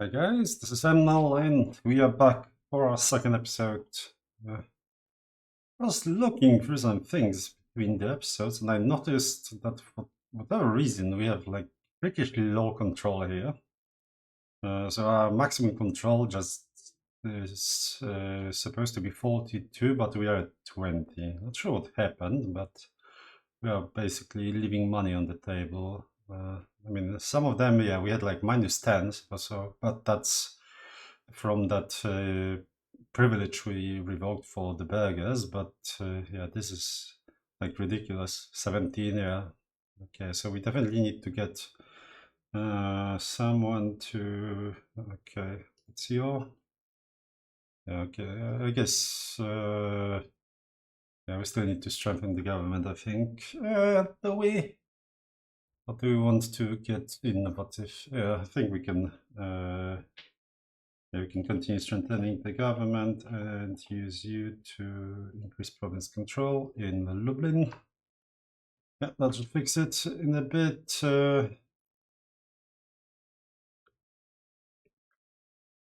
Hi guys, this is Emnel and we are back for our second episode. I was looking through some things between the episodes and I noticed that for whatever reason we have like freakishly low control here. So our maximum control just is supposed to be 42, but we are at 20. Not sure what happened, but we are basically leaving money on the table. I mean, some of them, yeah, we had like minus 10s or so, but that's from that privilege we revoked for the burgers. But yeah, this is like ridiculous. 17, yeah. Okay, so we definitely need to get someone to. Okay, it's your. Yeah, okay, I guess. Yeah, we still need to strengthen the government, I think. Do we? Or do we want to get innovative? Yeah, I think we can. Yeah, we can continue strengthening the government and use you to increase province control in Lublin. Yeah, that should fix it in a bit.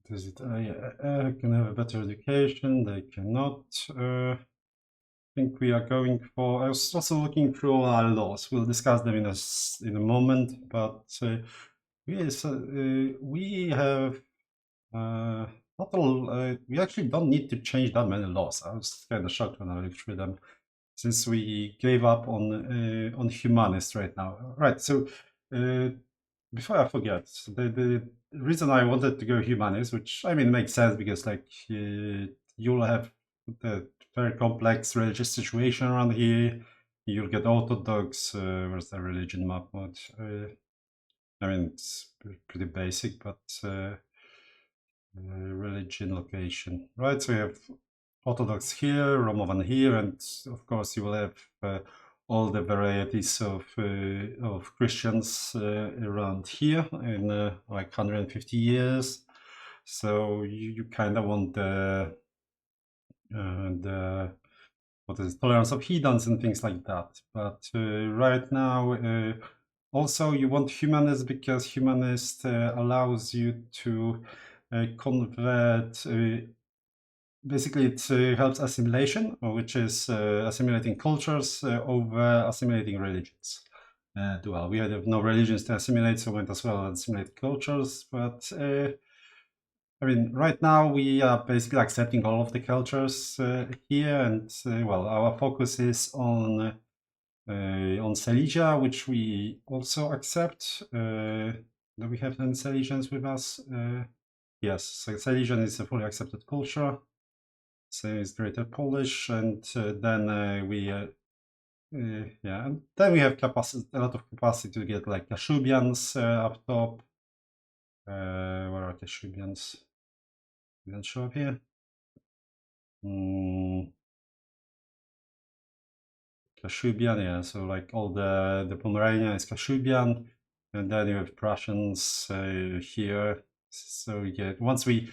Does it? Yeah, can have a better education. They cannot. I think we are going for. I was also looking through our laws. We'll discuss them in a moment. But yes, we have not all. We actually don't need to change that many laws. I was kind of shocked when I looked through them, since we gave up on humanist right now. Right. So before I forget, the reason I wanted to go humanist, which I mean makes sense because like you'll have the very complex religious situation around here. You'll get Orthodox. Where's the religion map mode? I mean it's pretty basic, but religion location, right? So you have Orthodox here, Romovan here, and of course you will have all the varieties of Christians around here in like 150 years. So you kind of want the what is it, tolerance of heathens and things like that. But right now, also you want humanist because humanist allows you to convert. Basically, it helps assimilation, which is assimilating cultures over assimilating religions. Well, we have no religions to assimilate, so we might as well assimilate cultures. But I mean, right now we are basically accepting all of the cultures here, and well, our focus is on Silesia, which we also accept. Do we have any Silesians with us? Yes, so Silesian is a fully accepted culture. Same is Greater Polish, and then yeah, and then we have capacity, a lot of capacity to get like Kashubians up top. Where are Kashubians? They don't show up here. Kashubian, yeah. So like all the Pomerania is Kashubian, and then you have Prussians here. So yeah, once we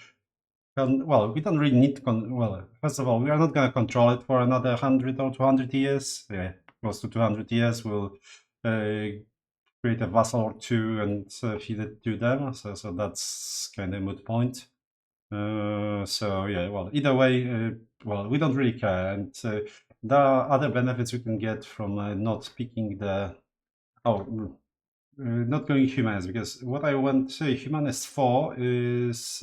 well, we don't really need to. Well, first of all, we are not going to control it for another 100 or 200 years. Yeah, close to 200 years. We'll create a vassal or two and feed it to them. So that's kind of moot point. So yeah, well, either way, well, we don't really care, and there are other benefits we can get from not picking the not going humanist, because what I want humanist for is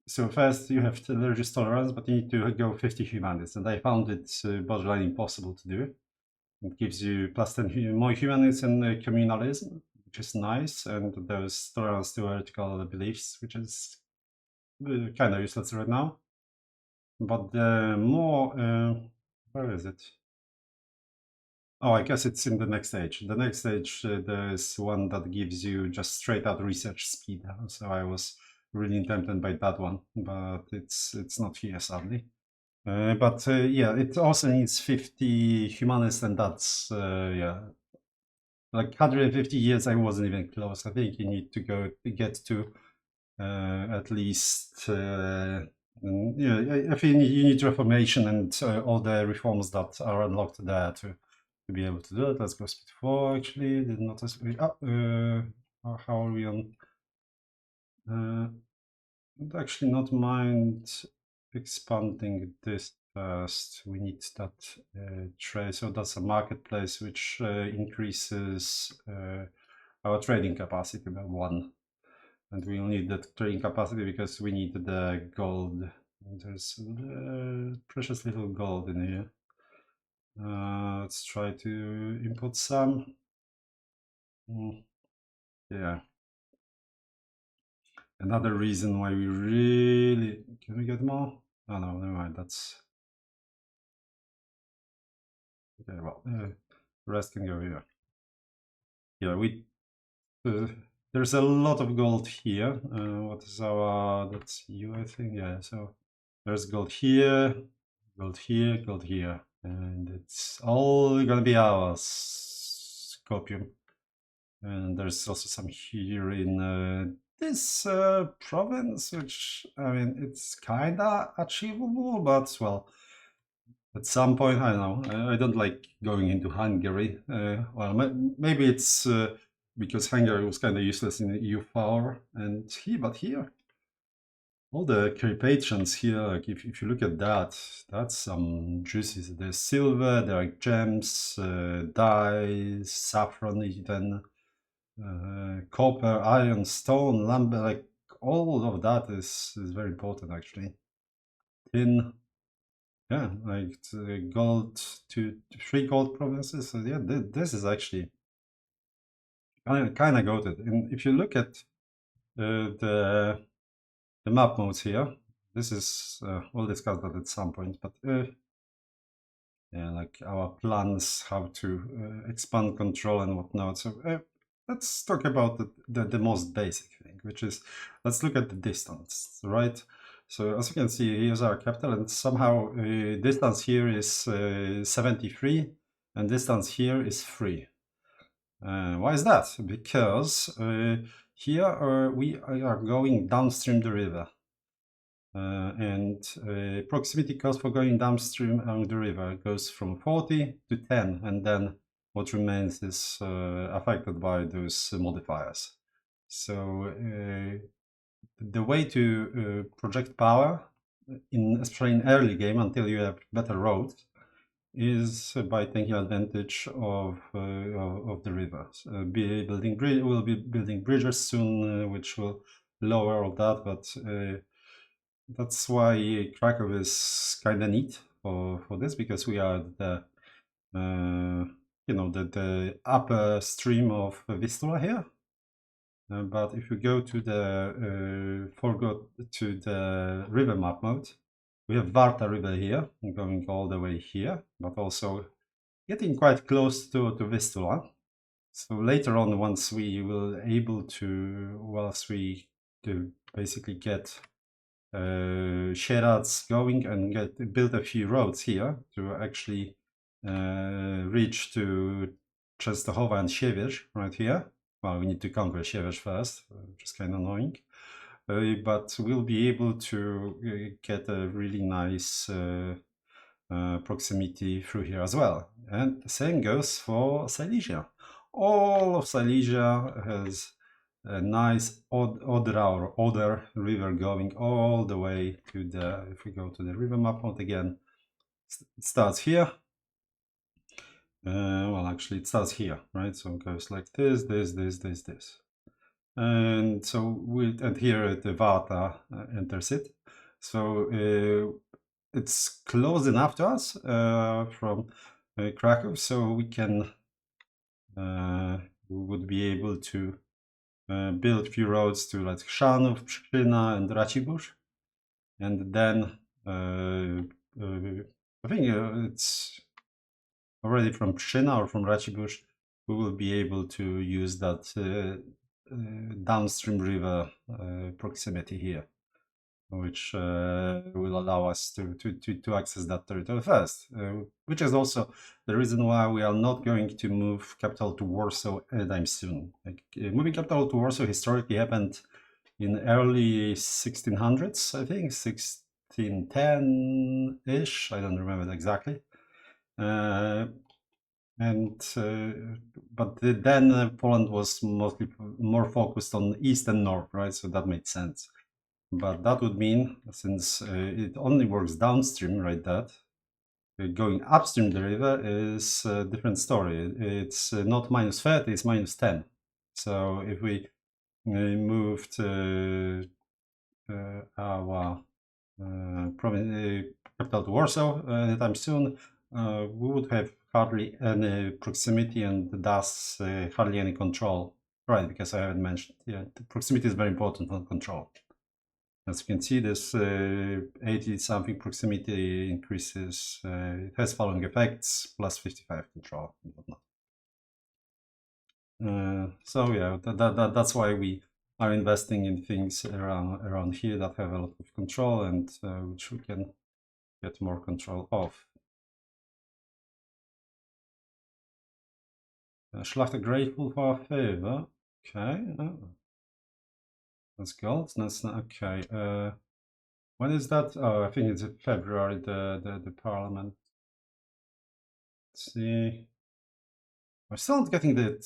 so first you have religious tolerance, but you need to go 50 humanists, and I found it borderline impossible to do. It gives you plus 10 more humanists and communalism, which is nice, and there's tolerance to heretical beliefs, which is kind of useless right now. But the more, where is it? Oh, I guess it's in the next stage. The next stage, there's one that gives you just straight out research speed. So I was really tempted by that one, but it's not here sadly. But yeah, it also needs 50 humanists, and that's yeah, like 150 years. I wasn't even close. I think you need to go to get to at least. Yeah, I think you need reformation and all the reforms that are unlocked there to be able to do it. Let's go speed 4. Actually, did not. how are we on? Would actually not mind expanding this first. We need that trade. So that's a marketplace which increases our trading capacity by 1. And we'll need that trading capacity because we need the gold. There's precious little gold in here. Let's try to import some. Yeah. Another reason why we really... Can we get more? Oh no, never mind. That's... Okay, well, rest can go here. Yeah, there's a lot of gold here. What is our... That's you, I think. Yeah, so there's gold here, gold here, gold here. And it's all gonna be ours. Copium. And there's also some here in this province, which, I mean, it's kinda achievable, but, well, at some point, I don't know, I don't like going into Hungary. Well, maybe it's because Hungary was kinda useless in EU4, and here, but here, all the Carpathians here, like if you look at that, that's some juices. There's silver, there are gems, dyes, saffron even. Copper, iron, stone, lumber, like all of that is very important actually. Tin, yeah, like gold, 3 gold provinces. So yeah, this is actually kind of goated. And if you look at the map modes here, this is we'll discuss that at some point. But yeah, like our plans, how to expand control and whatnot. So let's talk about the most basic thing, which is, let's look at the distance, right? So as you can see, here's our capital, and somehow distance here is 73, and distance here is 3. Why is that? Because here we are going downstream the river. And proximity cost for going downstream along the river goes from 40 to 10, and then what remains is affected by those modifiers. So the way to project power, especially in early game until you have better roads, is by taking advantage of the rivers. We'll be building bridges soon, which will lower all that, but that's why Krakow is kind of neat for this, because we are the the upper stream of Vistula here. But if you go to the river map mode, we have Varta River here, going all the way here, but also getting quite close to Vistula. So later on, once we will able to, basically get Sieradz's going and build a few roads here to actually reach to Częstochowa and Siewierz right here. Well, we need to conquer Siewierz first, which is kind of annoying. But we'll be able to get a really nice proximity through here as well. And the same goes for Silesia. All of Silesia has a nice Oder river going all the way to the, if we go to the river map mode again, it starts here. Well, actually it starts here, right? So it goes like this. And so and here the Varta enters it. So it's close enough to us from Krakow, so we can we would be able to build a few roads to like Chrzanów, Pszczyna, and Racibórz, and then I think it's already from Pszczyna or from Racibórz we will be able to use that downstream river proximity here, which will allow us to access that territory first, which is also the reason why we are not going to move capital to Warsaw anytime soon. Like, moving capital to Warsaw historically happened in early 1600s, I think, 1610-ish, I don't remember exactly. and then Poland was mostly more focused on east and north, right? So that made sense. But that would mean, since it only works downstream, right, that going upstream the river is a different story. It's not minus 30, it's minus 10. So if we moved our capital to Warsaw anytime soon, we would have hardly any proximity and thus hardly any control. Right, because I haven't mentioned, yeah, the proximity is very important for control. As you can see, this 80 something proximity increases, it has following effects, plus 55 control and whatnot. So yeah, that's why we are investing in things around here that have a lot of control and which we can get more control of. Schlachter grateful for our favor. Okay, that's gold. That's not okay. When is that? Oh, I think it's in February. The parliament. Let's see. I'm still not getting that.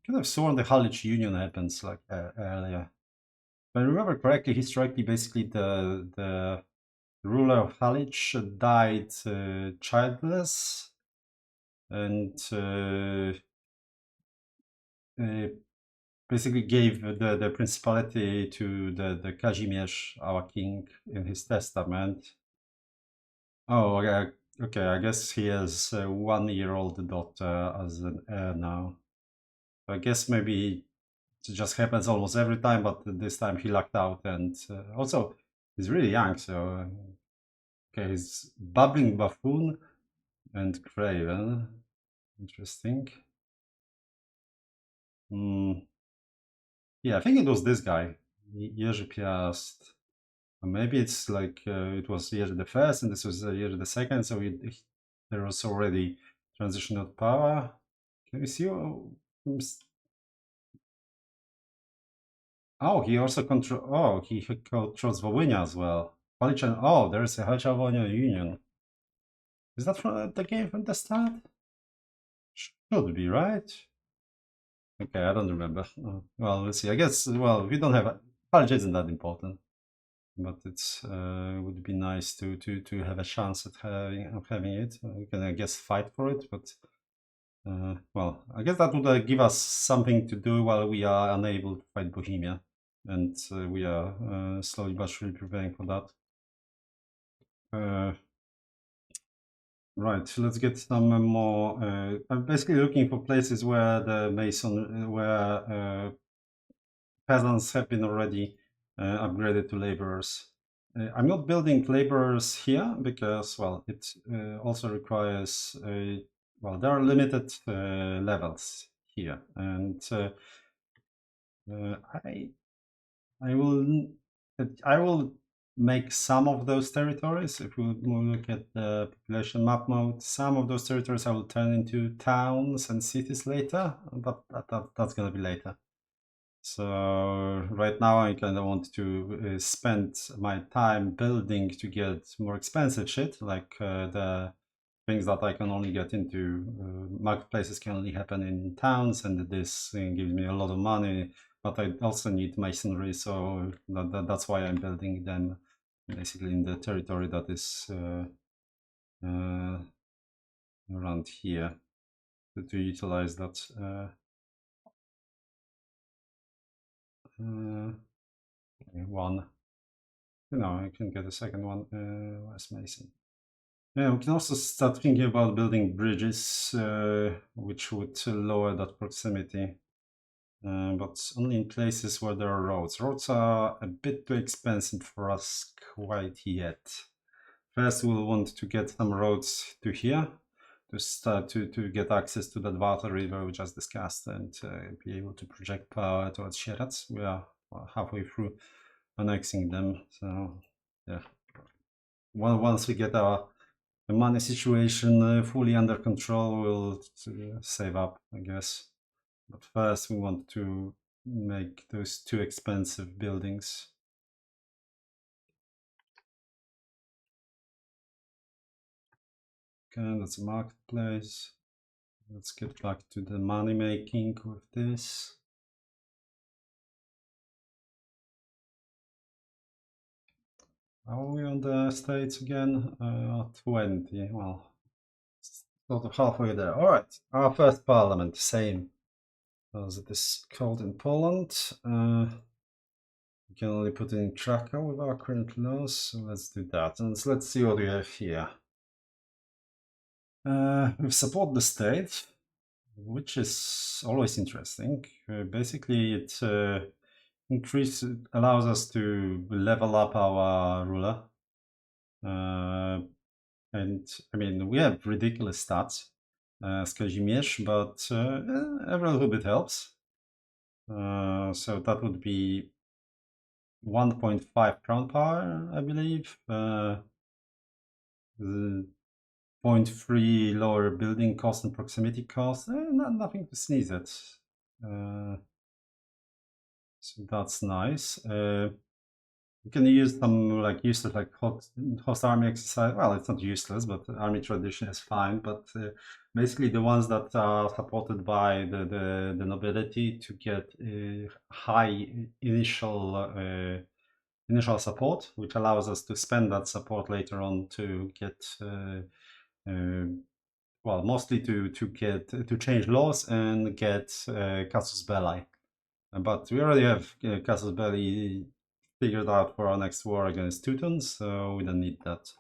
Kind of sworn the Halic Union happens like earlier. If I remember correctly, historically, basically the ruler of Halic died childless, and basically gave the principality to the Kazimierz, our king, in his testament. Oh, okay. Okay, I guess he has a 1-year-old daughter as an heir now. I guess maybe it just happens almost every time, but this time he lucked out, and also he's really young, so okay, he's bubbling buffoon and craven. Interesting. Mm, yeah, I think it was this guy, Jerzy Piast. Maybe it's like it was Jerzy the first, and this was Jerzy the second, so there was already transition of power. Can we see? Oh, he also control. Oh, he controls Volhynia as well. Polychan. Oh, there's a Volhynia Union. Is that from the game from the start? Should be, right? Okay, I don't remember. Well, let's see. I guess. Well, we don't have. College isn't that important, but it's would be nice to have a chance at having it. We can, I guess, fight for it, but well, I guess that would give us something to do while we are unable to fight Bohemia, and we are slowly but surely preparing for that. Right, so let's get some more. I'm basically looking for places where the where peasants have been already upgraded to laborers. I'm not building laborers here because, well, it also requires well, there are limited levels here, and I I will I will make some of those territories. If we look at the population map mode, some of those territories I will turn into towns and cities later, but that's gonna be later. So right now I kind of want to spend my time building to get more expensive shit, like the things that I can only get into marketplaces can only happen in towns, and this gives me a lot of money. But I also need masonry, so that's why I'm building them basically in the territory that is uh, around here to utilize that. One. You know, I can get a second one. Where's Mason? Yeah, we can also start thinking about building bridges, which would lower that proximity, but only in places where there are roads. Roads are a bit too expensive for us quite yet. First, we'll want to get some roads to here to start to get access to that Warta River we just discussed and be able to project power towards Sieradz. We are halfway through annexing them, so yeah. Well, once we get our the money situation fully under control, we'll save up, I guess. But first, we want to make those two expensive buildings. again, that's a marketplace. Let's get back to the money making with this. Are we on the states again? 20. Well, sort of halfway there. All right, our first parliament, same as it is called in Poland. We can only put it in Krakow with our current laws, so let's do that. And let's see what we have here. We support the state, which is always interesting. Basically, it allows us to level up our ruler. And I mean, we have ridiculous stats as Kazimierz, but every little bit helps. So that would be 1.5 crown power, I believe. 0.3 lower building cost and proximity cost. Nothing to sneeze at. So that's nice. You can use some like useless like host army exercise. Well, it's not useless, but army tradition is fine. But basically, the ones that are supported by the nobility to get high initial support, which allows us to spend that support later on to get well, mostly to change laws and get casus belli. But we already have casus belli figured out for our next war against Teutons, so we don't need that.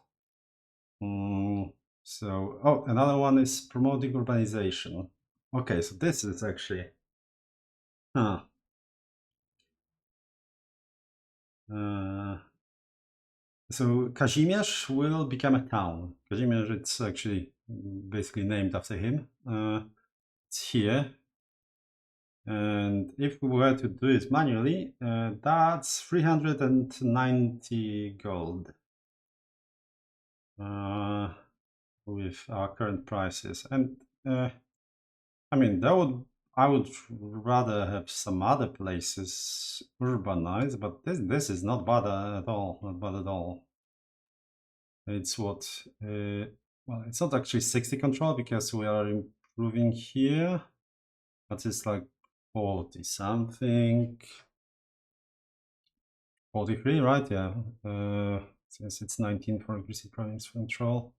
So, oh, another one is promoting urbanization. Okay, so this is actually, huh. So Kazimierz will become a town. Kazimierz, it's actually basically named after him. It's here. And if we were to do it manually, that's 390 gold with our current prices. And I mean, I would rather have some other places urbanized, but this is not bad at all. Not bad at all. It's what? Well, it's not actually 60 control because we are improving here, but it's like 40 something. 43, right? Yeah. Since it's 19 for increasing province control.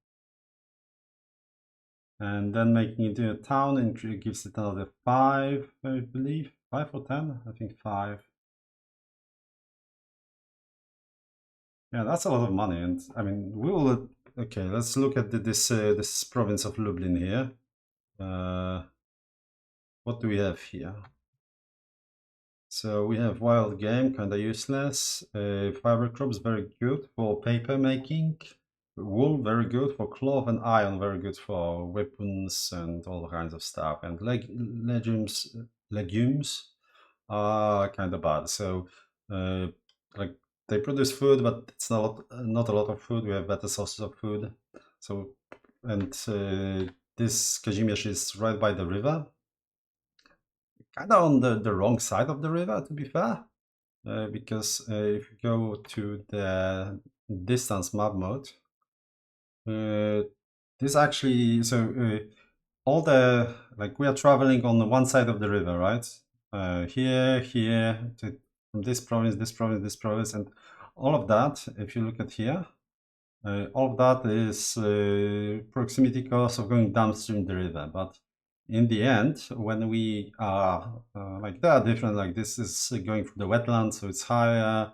And then making it into a town and gives it another 5, I believe. 5 or 10? I think 5. Yeah, that's a lot of money. And I mean, we will. Okay, let's look at this province of Lublin here. What do we have here? So we have wild game, kind of useless. Fiber crops, very good for paper making. Wool, very good for cloth, and iron, very good for weapons and all kinds of stuff. And legumes are kind of bad. So, like they produce food, but it's not a lot of food. We have better sources of food. So, and this Kazimierz is right by the river, kind of on the wrong side of the river, to be fair. Because if you go to the distance map mode, this actually, so all the, like we are traveling on the one side of the river, right? Here, from this province, this province, this province, and all of that, if you look at here, all of that is proximity cost of going downstream the river. But in the end, when we are like they are different, like this is going through the wetlands, so it's higher.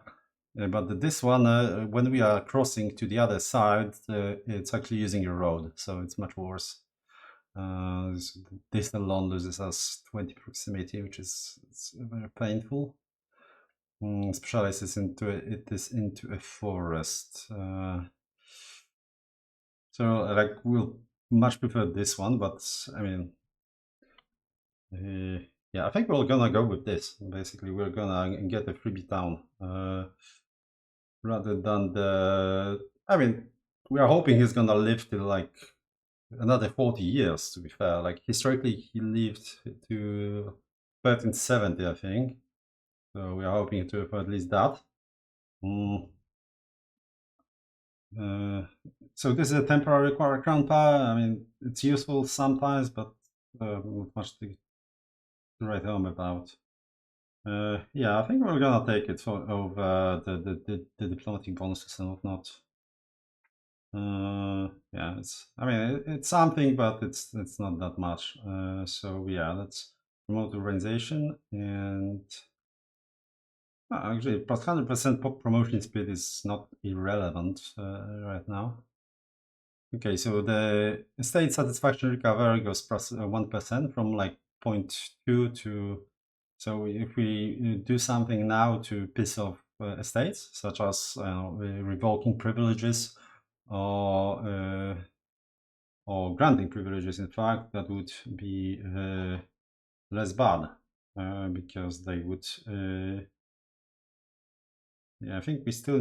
But this one, when we are crossing to the other side, it's actually using a road, so it's much worse. This alone loses us 20 proximity, which is very painful. Especially since it is into a forest. So like we'll much prefer this one, but I mean, yeah, I think we're gonna go with this. Basically, we're gonna get a freebie town rather than the. I mean, we are hoping he's gonna live till like another 40 years. To be fair, like historically, he lived to 1370, I think. So we are hoping to for at least that. Uh, so this is a temporary crown power. I mean, it's useful sometimes, but not much to write home about. Yeah, I think we're gonna take it for over the diplomatic bonuses and whatnot. Yeah, I mean, it's something, but it's not that much. So yeah, let's promote organization and actually, plus 100% pop promotion speed is not irrelevant right now. Okay, so the state satisfaction recovery goes plus 1% from like zero point 0.2 to. So if we do something now to piss off estates, such as revoking privileges or granting privileges, in fact, that would be less bad because they would. Yeah, I think we still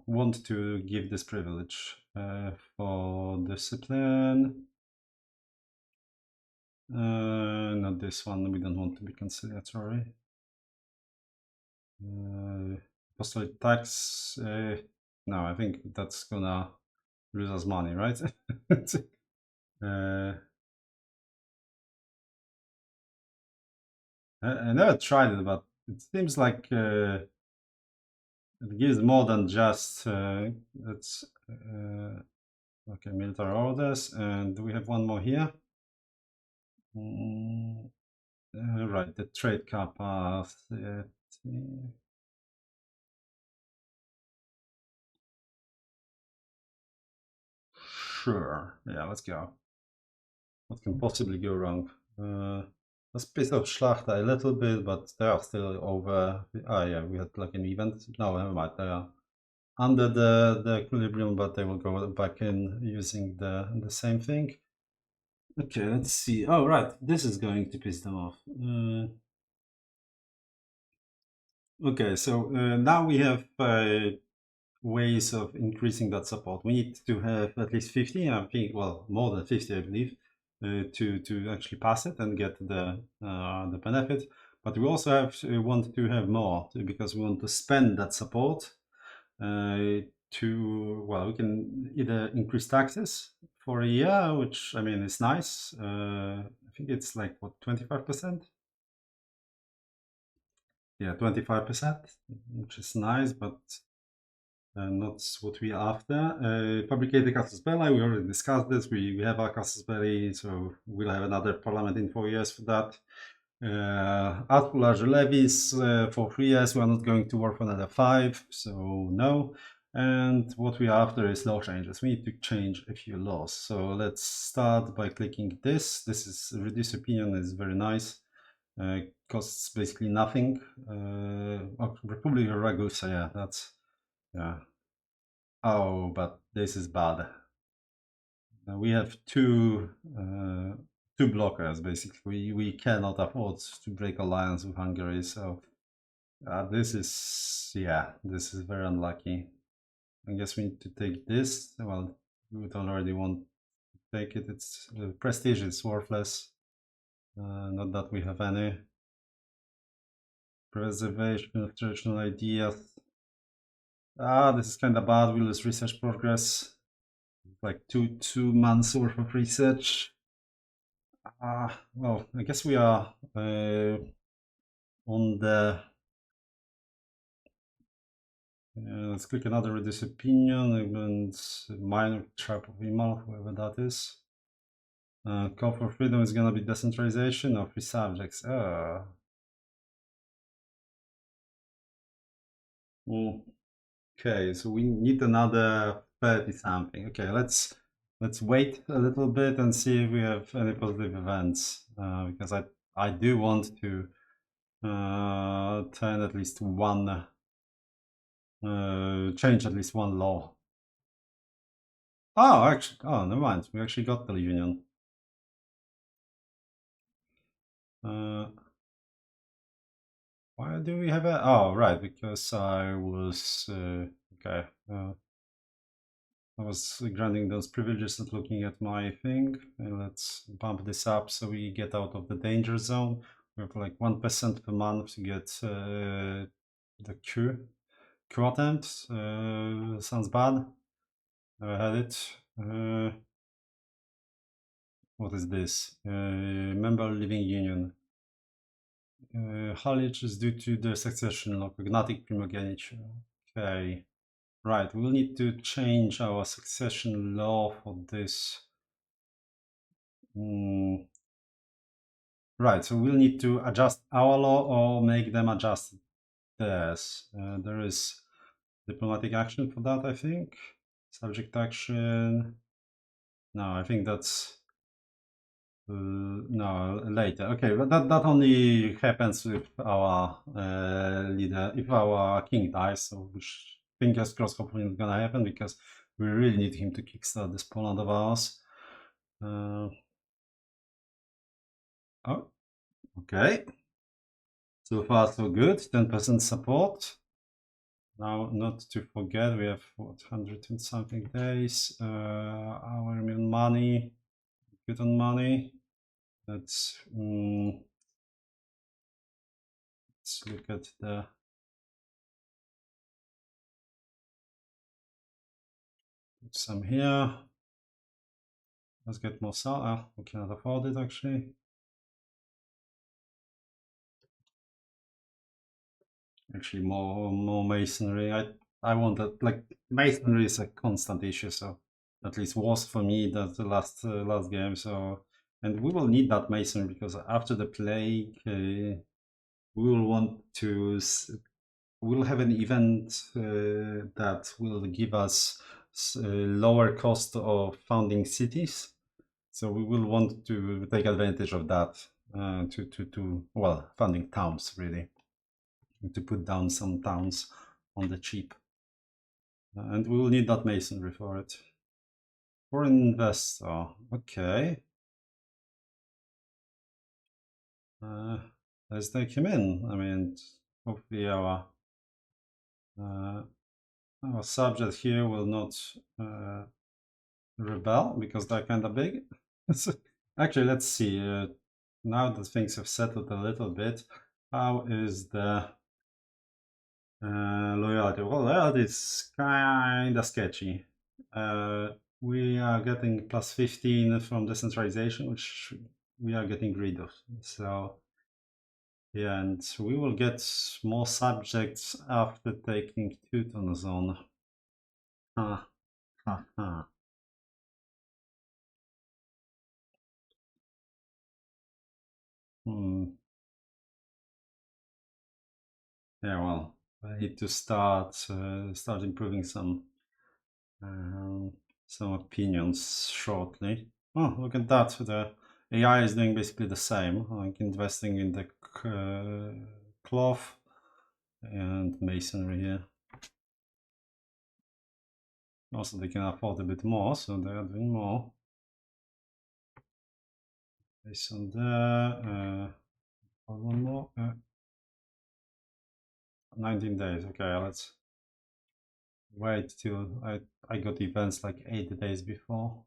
want to give this privilege for discipline. Not this one. We don't want to be conciliatory. Apostolic tax. No, I think that's gonna lose us money, right? uh, I never tried it, but it seems like it gives more than just it's okay, military orders, and we have one more here. Mm, right, the trade capacity. Sure, yeah, let's go. What can possibly go wrong? Let's piss off Schlachter a little bit, but they are still over. Oh yeah, we had like an event. No, never mind. They are under the equilibrium, but they will go back in using the same thing. Okay, let's see. Oh right, this is going to piss them off. Okay, so now we have ways of increasing that support. We need to have at least 50, I think, well, more than 50, I believe, to actually pass it and get the benefit. But we also want to have more because we want to spend that support well, we can either increase taxes for a year, which I mean is nice. I think it's like what, 25%? Yeah, 25%, which is nice, but not what we are after. Fabricate the casus belli, we already discussed this. We have our casus belli, so we'll have another parliament in 4 years for that. Ask for larger levies for 3 years. We are not going to work for another 5, so no. And what we are after is law changes. We need to change a few laws. So let's start by clicking this. This is reduce opinion, is very nice. Costs basically nothing. Republic of Ragusa, yeah, that's yeah. Oh, but this is bad. We have two blockers basically. We cannot afford to break alliance with Hungary, so this is very unlucky. I guess we need to take this. Well, we would already want to take it. It's prestige is worthless. Not that we have any preservation of traditional ideas. This is kind of bad. We lose research progress. Like two months worth of research. Well, I guess we are on the. Let's click another reduce opinion and minor trap of email, whoever that is. Call for freedom is gonna be decentralization of free subjects. Okay, so we need another 30 something. Okay, let's wait a little bit and see if we have any positive events because I do want to turn at least one change at least one law. Oh, actually, never mind. We actually got the union. Why do we have a? Oh, right, because I was okay. I was granting those privileges and looking at my thing. Let's bump this up so we get out of the danger zone. We have like 1% per month to get the Q. coup attempt. Sounds bad. Never had it. What is this? Member Living Union. Halich is due to the succession of cognatic primogeniture. Okay. Right, we'll need to change our succession law for this. Right, so we'll need to adjust our law or make them adjust theirs. There is diplomatic action for that, I think. Subject action. No, I think that's no later. Okay, but that only happens if our leader, if our king dies. So which, fingers crossed, hopefully not gonna happen because we really need him to kickstart this Poland of ours. Oh, okay. So far so good. 10% support. Now, not to forget, we have what 100 and something days. Our immune money, good on money. Let's look at the put some here. Let's get more salt. We cannot afford it actually. Actually, more masonry. I want that. Like masonry is a constant issue, so at least was for me that the last game. So and we will need that masonry because after the plague, we will want to. We'll have an event that will give us lower cost of founding cities. So we will want to take advantage of that to well funding towns really, to put down some towns on the cheap, and we will need that masonry for it. Foreign investor, okay. Let's take him in. I mean, hopefully our subject here will not rebel because they're kind of big. Actually, let's see. Now that things have settled a little bit, how is the loyalty? Well, loyalty is kind of sketchy. We are getting plus 15 from decentralization, which we are getting rid of. So, yeah, and we will get more subjects after taking Teuton's on. Ha, ha, ha. Hmm. Yeah, well, I need to start improving um, some opinions shortly. Oh, look at that! The AI is doing basically the same, like investing in the cloth and masonry here. Also, they can afford a bit more, so they are doing more. Based on there, one more. 19 days. Okay, let's wait till I got events like 8 days before.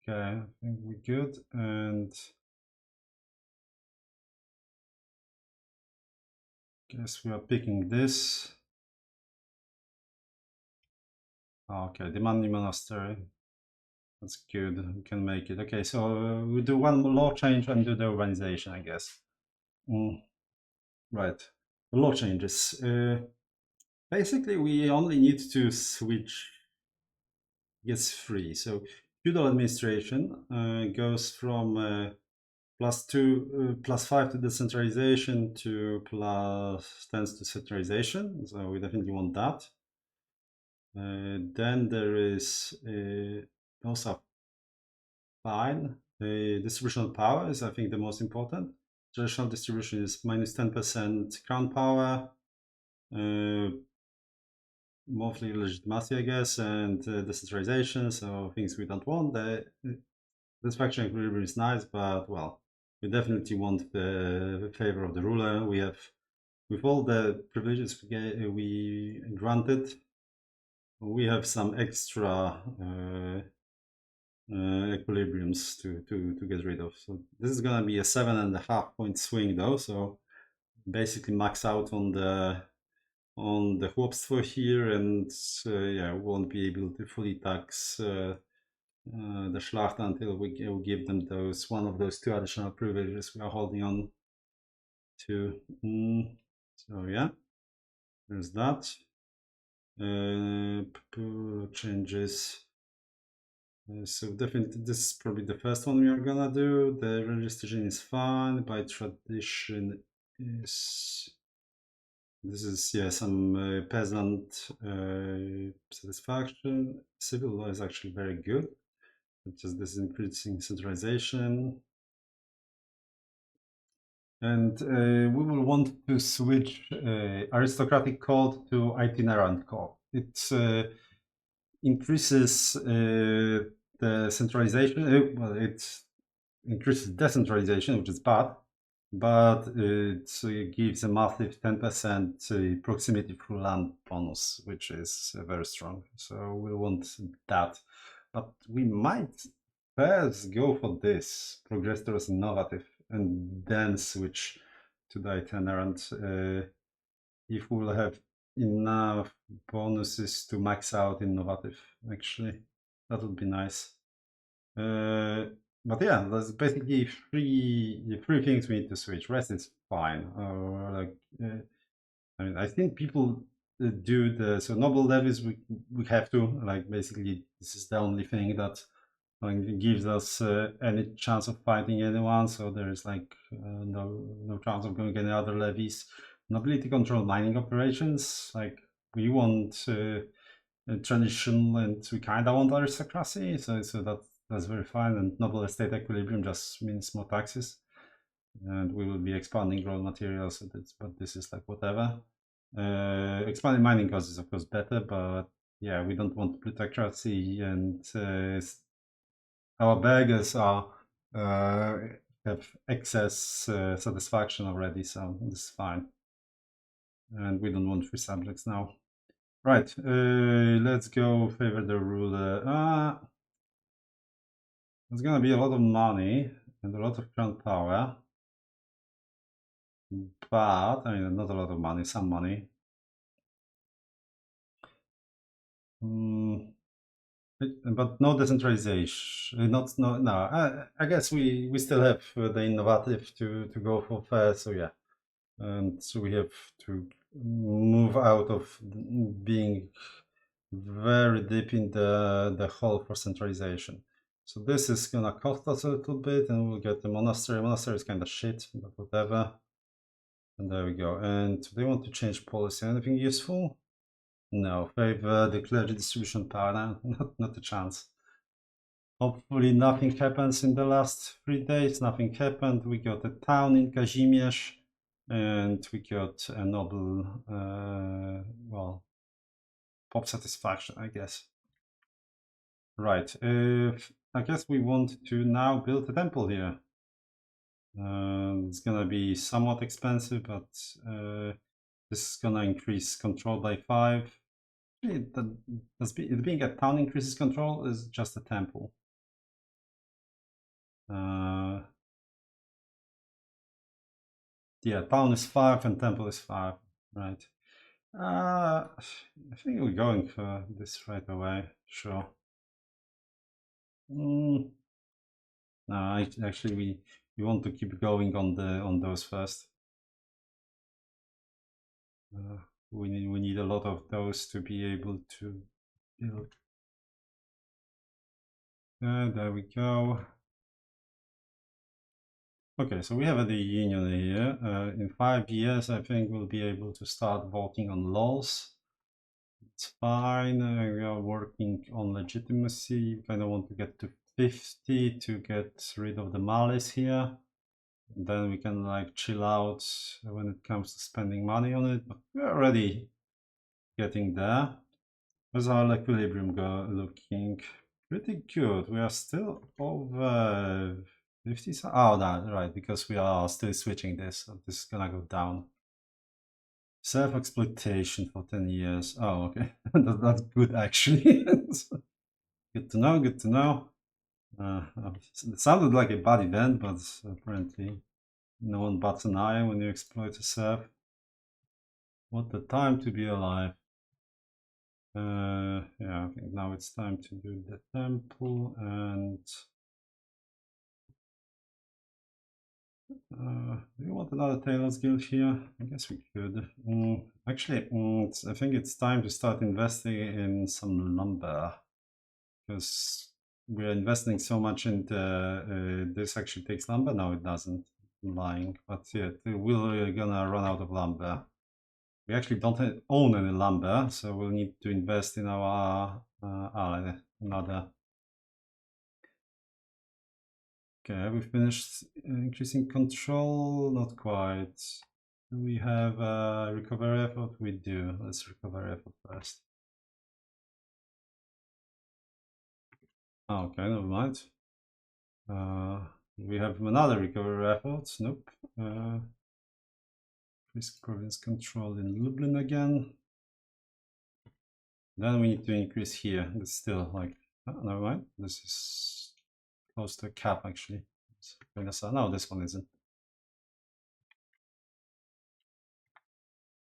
Okay, I think we're good, and guess we are picking this. Okay, demanding monastery. That's good. We can make it. Okay, so we do one law change and do the urbanization, I guess. Right. Law changes. Basically, we only need to switch. Gets free. So feudal administration goes from +5 to decentralization to +10 to centralization. So we definitely want that. Then there is those are fine. The distribution of power is, I think, the most important. Traditional distribution is -10% crown power, monthly legitimacy, I guess, and decentralization. So things we don't want. The satisfaction equilibrium is nice, but well, we definitely want the favor of the ruler. We have, with all the privileges we granted, we have some extra equilibriums to get rid of. So this is gonna be a 7.5 point swing though. So basically max out on the on the chłopstwo here, and yeah, won't be able to fully tax the Schlacht until we give them those one of those two additional privileges we are holding on to. So yeah, there's that. Changes. So definitely this is probably the first one we are gonna do. The registration is fine. By tradition is this is, yeah, some peasant satisfaction. Civil law is actually very good. Just this increasing centralization. And we will want to switch aristocratic code to itinerant code. It increases the centralization. Well, it increases decentralization, which is bad, but it gives a massive 10% proximity through land bonus, which is very strong. So we want that. But we might first go for this, progress towards innovative, and then switch to the itinerant if we'll have enough bonuses to max out innovative. Actually, that would be nice. But yeah, that's basically three things we need to switch. Rest is fine. I mean, I think people do the so noble levies. We have to, like, basically this is the only thing that gives us any chance of fighting anyone. So there is like no chance of going any other levies. Nobility control mining operations. Like, we want traditional, and we kind of want aristocracy. So that's very fine. And noble estate equilibrium just means more taxes, and we will be expanding raw materials. So but this is like whatever. Expanding mining costs is of course better, but yeah, we don't want plutocracy, and our beggars are have excess satisfaction already, so this is fine. And we don't want free subjects now. Right, let's go favor the ruler. There's gonna be a lot of money and a lot of crown power, but I mean, not a lot of money, some money. But no decentralization. Not no no. I guess we still have the innovative to go for first. So yeah, and so we have to move out of being very deep in the hole for centralization. So this is gonna cost us a little bit, and we'll get the monastery. Monastery is kind of shit, but whatever. And there we go. And do they want to change policy? Anything useful? No. Favor the clergy distribution power? Not a chance. Hopefully nothing happens in the last 3 days. Nothing happened. We got a town in Kazimierz, and we got a noble, well, pop satisfaction, I guess. Right. I guess we want to now build a temple here. It's gonna be somewhat expensive, but this is gonna increase control by 5. It being a town increases control is just a temple. Yeah, town is 5 and temple is 5, right? I think we're going for this right away. Sure. No, actually, we want to keep going on those first. We need a lot of those to be able to build. There we go. Okay, so we have a union here. In 5 years, I think we'll be able to start voting on laws. It's fine. We are working on legitimacy. We kind of want to get to 50 to get rid of the malice here. Then we can like chill out when it comes to spending money on it. But we're already getting there. How's our equilibrium looking? Pretty good. We are still over 50. Oh, no, right, because we are still switching this. So this is gonna go down. Self-exploitation for 10 years. Oh, okay. That's good, actually. Good to know, good to know. It sounded like a bad event, but apparently no one bats an eye when you exploit a serf. What the time to be alive. Yeah, I think now it's time to do the temple and do you want another Tailor's Guild here? I guess we could. Actually, I think it's time to start investing in some lumber because we're investing so much into this actually takes lumber. No, it doesn't. I'm lying, but yeah, we're gonna run out of lumber. We actually don't own any lumber, so we'll need to invest in our another. Okay, have we finished increasing control? Not quite. Do we have a recovery effort? We do. Let's recover effort first. Oh, okay, never mind. We have another recovery effort. Nope. Increase province control in Lublin again. Then we need to increase here. It's still like, oh, never mind. This is close to a cap actually. No, this one isn't.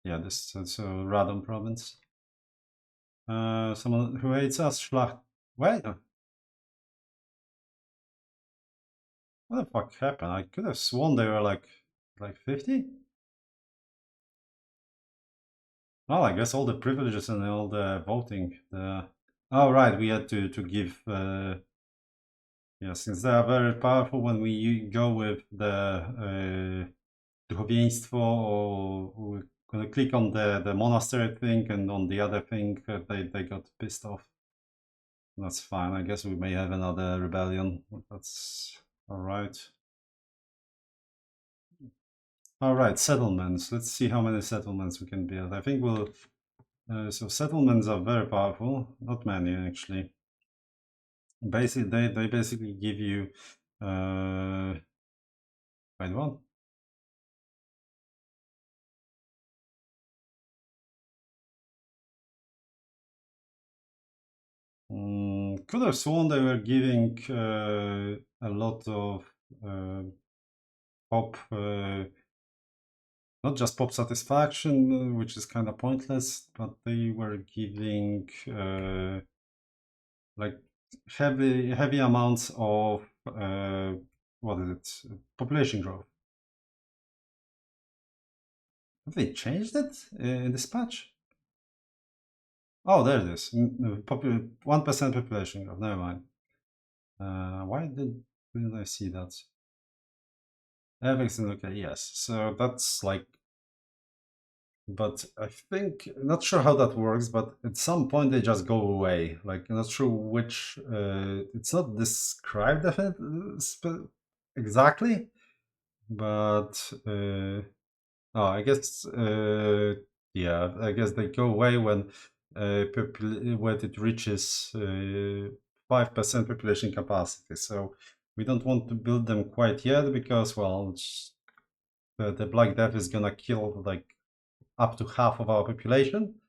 Yeah, this is a Radom province. Someone who hates us, Schlacht. Wait, what the fuck happened? I could have sworn they were like 50. Well, I guess all the privileges and all the voting. Oh right, we had to give. Yeah, since they are very powerful, when we go with the duchowieństwo, or we're gonna click on the monastery thing, and on the other thing, they got pissed off. That's fine. I guess we may have another rebellion. That's all right. All right, settlements. Let's see how many settlements we can build. I think we'll. So settlements are very powerful. Not many actually. Basically, they basically give you. Wait, what? Could have sworn they were giving a lot of pop, not just pop satisfaction, which is kind of pointless, but they were giving like heavy amounts of what is it? Population growth. Have they changed it in this patch? Oh, there it is. 1% population growth. Never mind. Why didn't I see that? Everything's okay. Yes. So that's like. But I think not sure how that works. But at some point they just go away. Like not sure which. It's not described exactly. But oh, I guess yeah. I guess they go away when when it reaches 5% population capacity. So we don't want to build them quite yet because well, the Black Death is gonna kill like up to half of our population.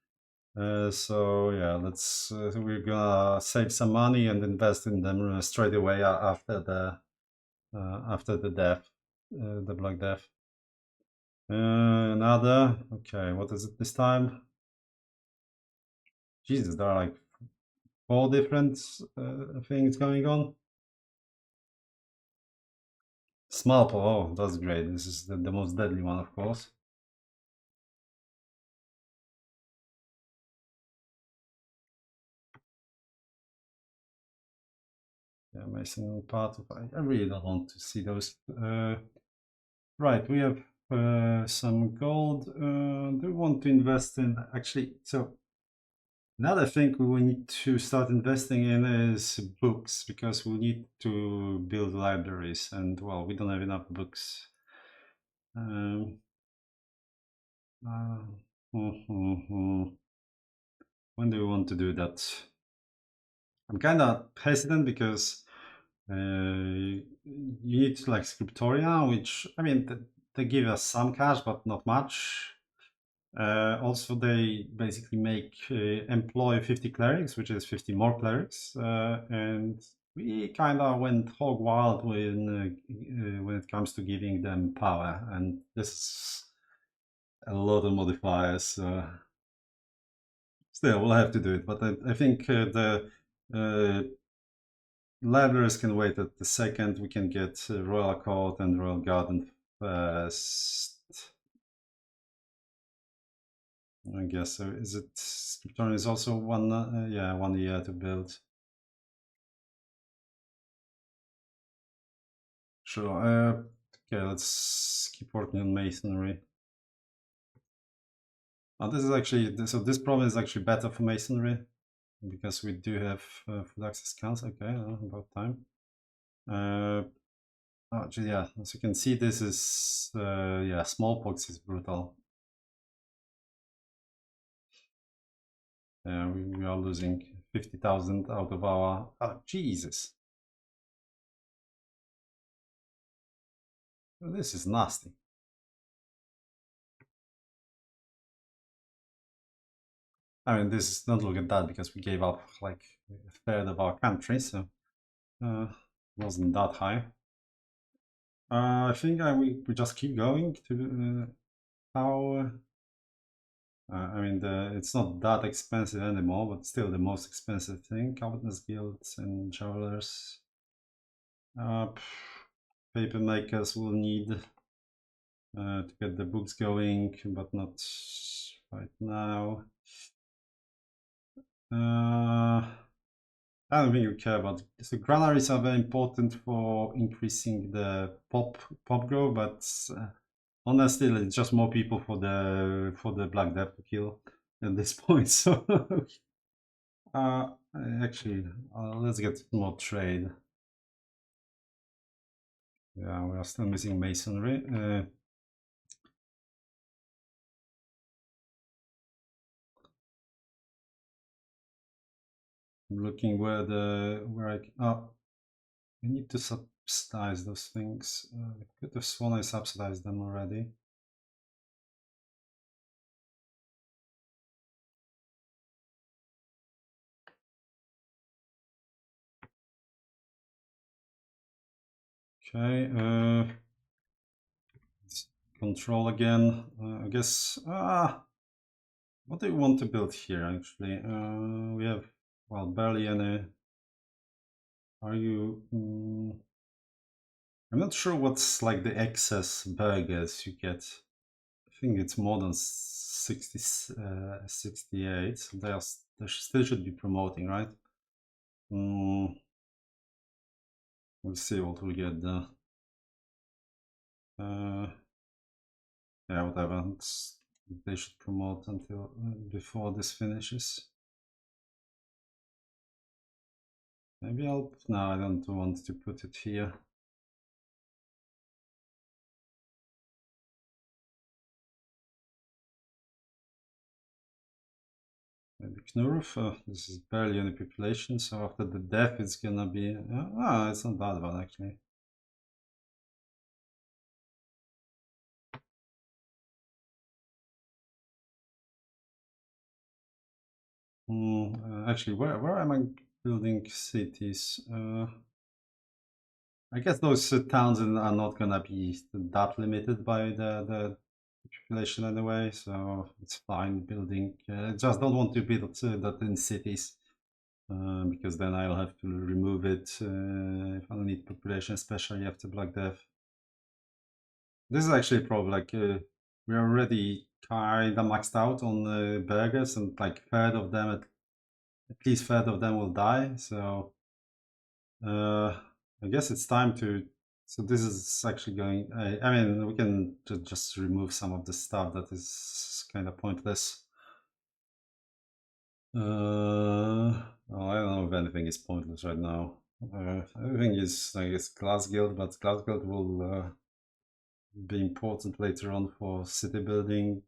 So yeah, let's we're gonna save some money and invest in them straight away after the death, the Black Death. Another. Okay, what is it this time? Jesus, there are like 4 different things going on. Smallpox. Oh, that's great. This is the most deadly one, of course. Yeah, Mason part of. I really don't want to see those. Right, we have some gold. Do we want to invest in actually? So another thing we need to start investing in is books because we need to build libraries, and well, we don't have enough books. Um, uh, when do we want to do that? I'm kind of hesitant because you need like Scriptoria, which I mean they give us some cash, but not much. Also, they basically make employ 50 clerics, which is 50 more clerics, and we kind of went hog wild when it comes to giving them power, and this is a lot of modifiers. Still, we'll have to do it. But I think the uh, libraries can wait at the second. We can get Royal Court and Royal Garden first. I guess so. Is it? Scriptorium is also one. Yeah, 1 year to build. Sure. Okay, let's keep working on masonry. This is actually so. This problem is actually better for masonry because we do have food access counts. Okay, about time. Actually, yeah. As you can see, this is yeah. Smallpox is brutal. We are losing 50,000 out of our. Oh, Jesus! This is nasty. I mean, this is don't look at that because we gave up like a third of our country, so wasn't that high. I think we just keep going to how. I mean, it's not that expensive anymore, but still the most expensive thing. Carpenters Guilds and Javelers. Paper makers will need to get the books going, but not right now. I don't think you care about it. So granaries are very important for increasing the pop grow, but honestly, it's just more people for the Black Death to kill at this point. So uh, actually, let's get more trade. Yeah, we are still missing masonry. I'm looking where I I need to subsidize those things. Could have sworn I subsidized them already. Okay, let's control again. I guess. What do you want to build here? Actually, we have well barely any. Are you? I'm not sure what's like the excess burgers you get. I think it's more than 60, 68. So they still should be promoting, right? We'll see what we get there. Yeah, whatever. They should promote until before this finishes. Maybe I'll. No, I don't want to put it here. Maybe Knurf. This is barely any population, so after the death, it's gonna be. It's not that bad actually. Actually, where am I building cities? I guess those towns are not gonna be that limited by the population anyway, so it's fine building. Just don't want to build that in cities because then I'll have to remove it if I need population, especially after Black Death. This is actually a problem. Like we're already kind of maxed out on burgers, and like third of them, at least third of them will die. So I guess it's time to. So this is actually going. I mean, we can just remove some of the stuff that is kind of pointless. Well, I don't know if anything is pointless right now. Everything is, I guess, Glass Guild, but Glass Guild will be important later on for city building.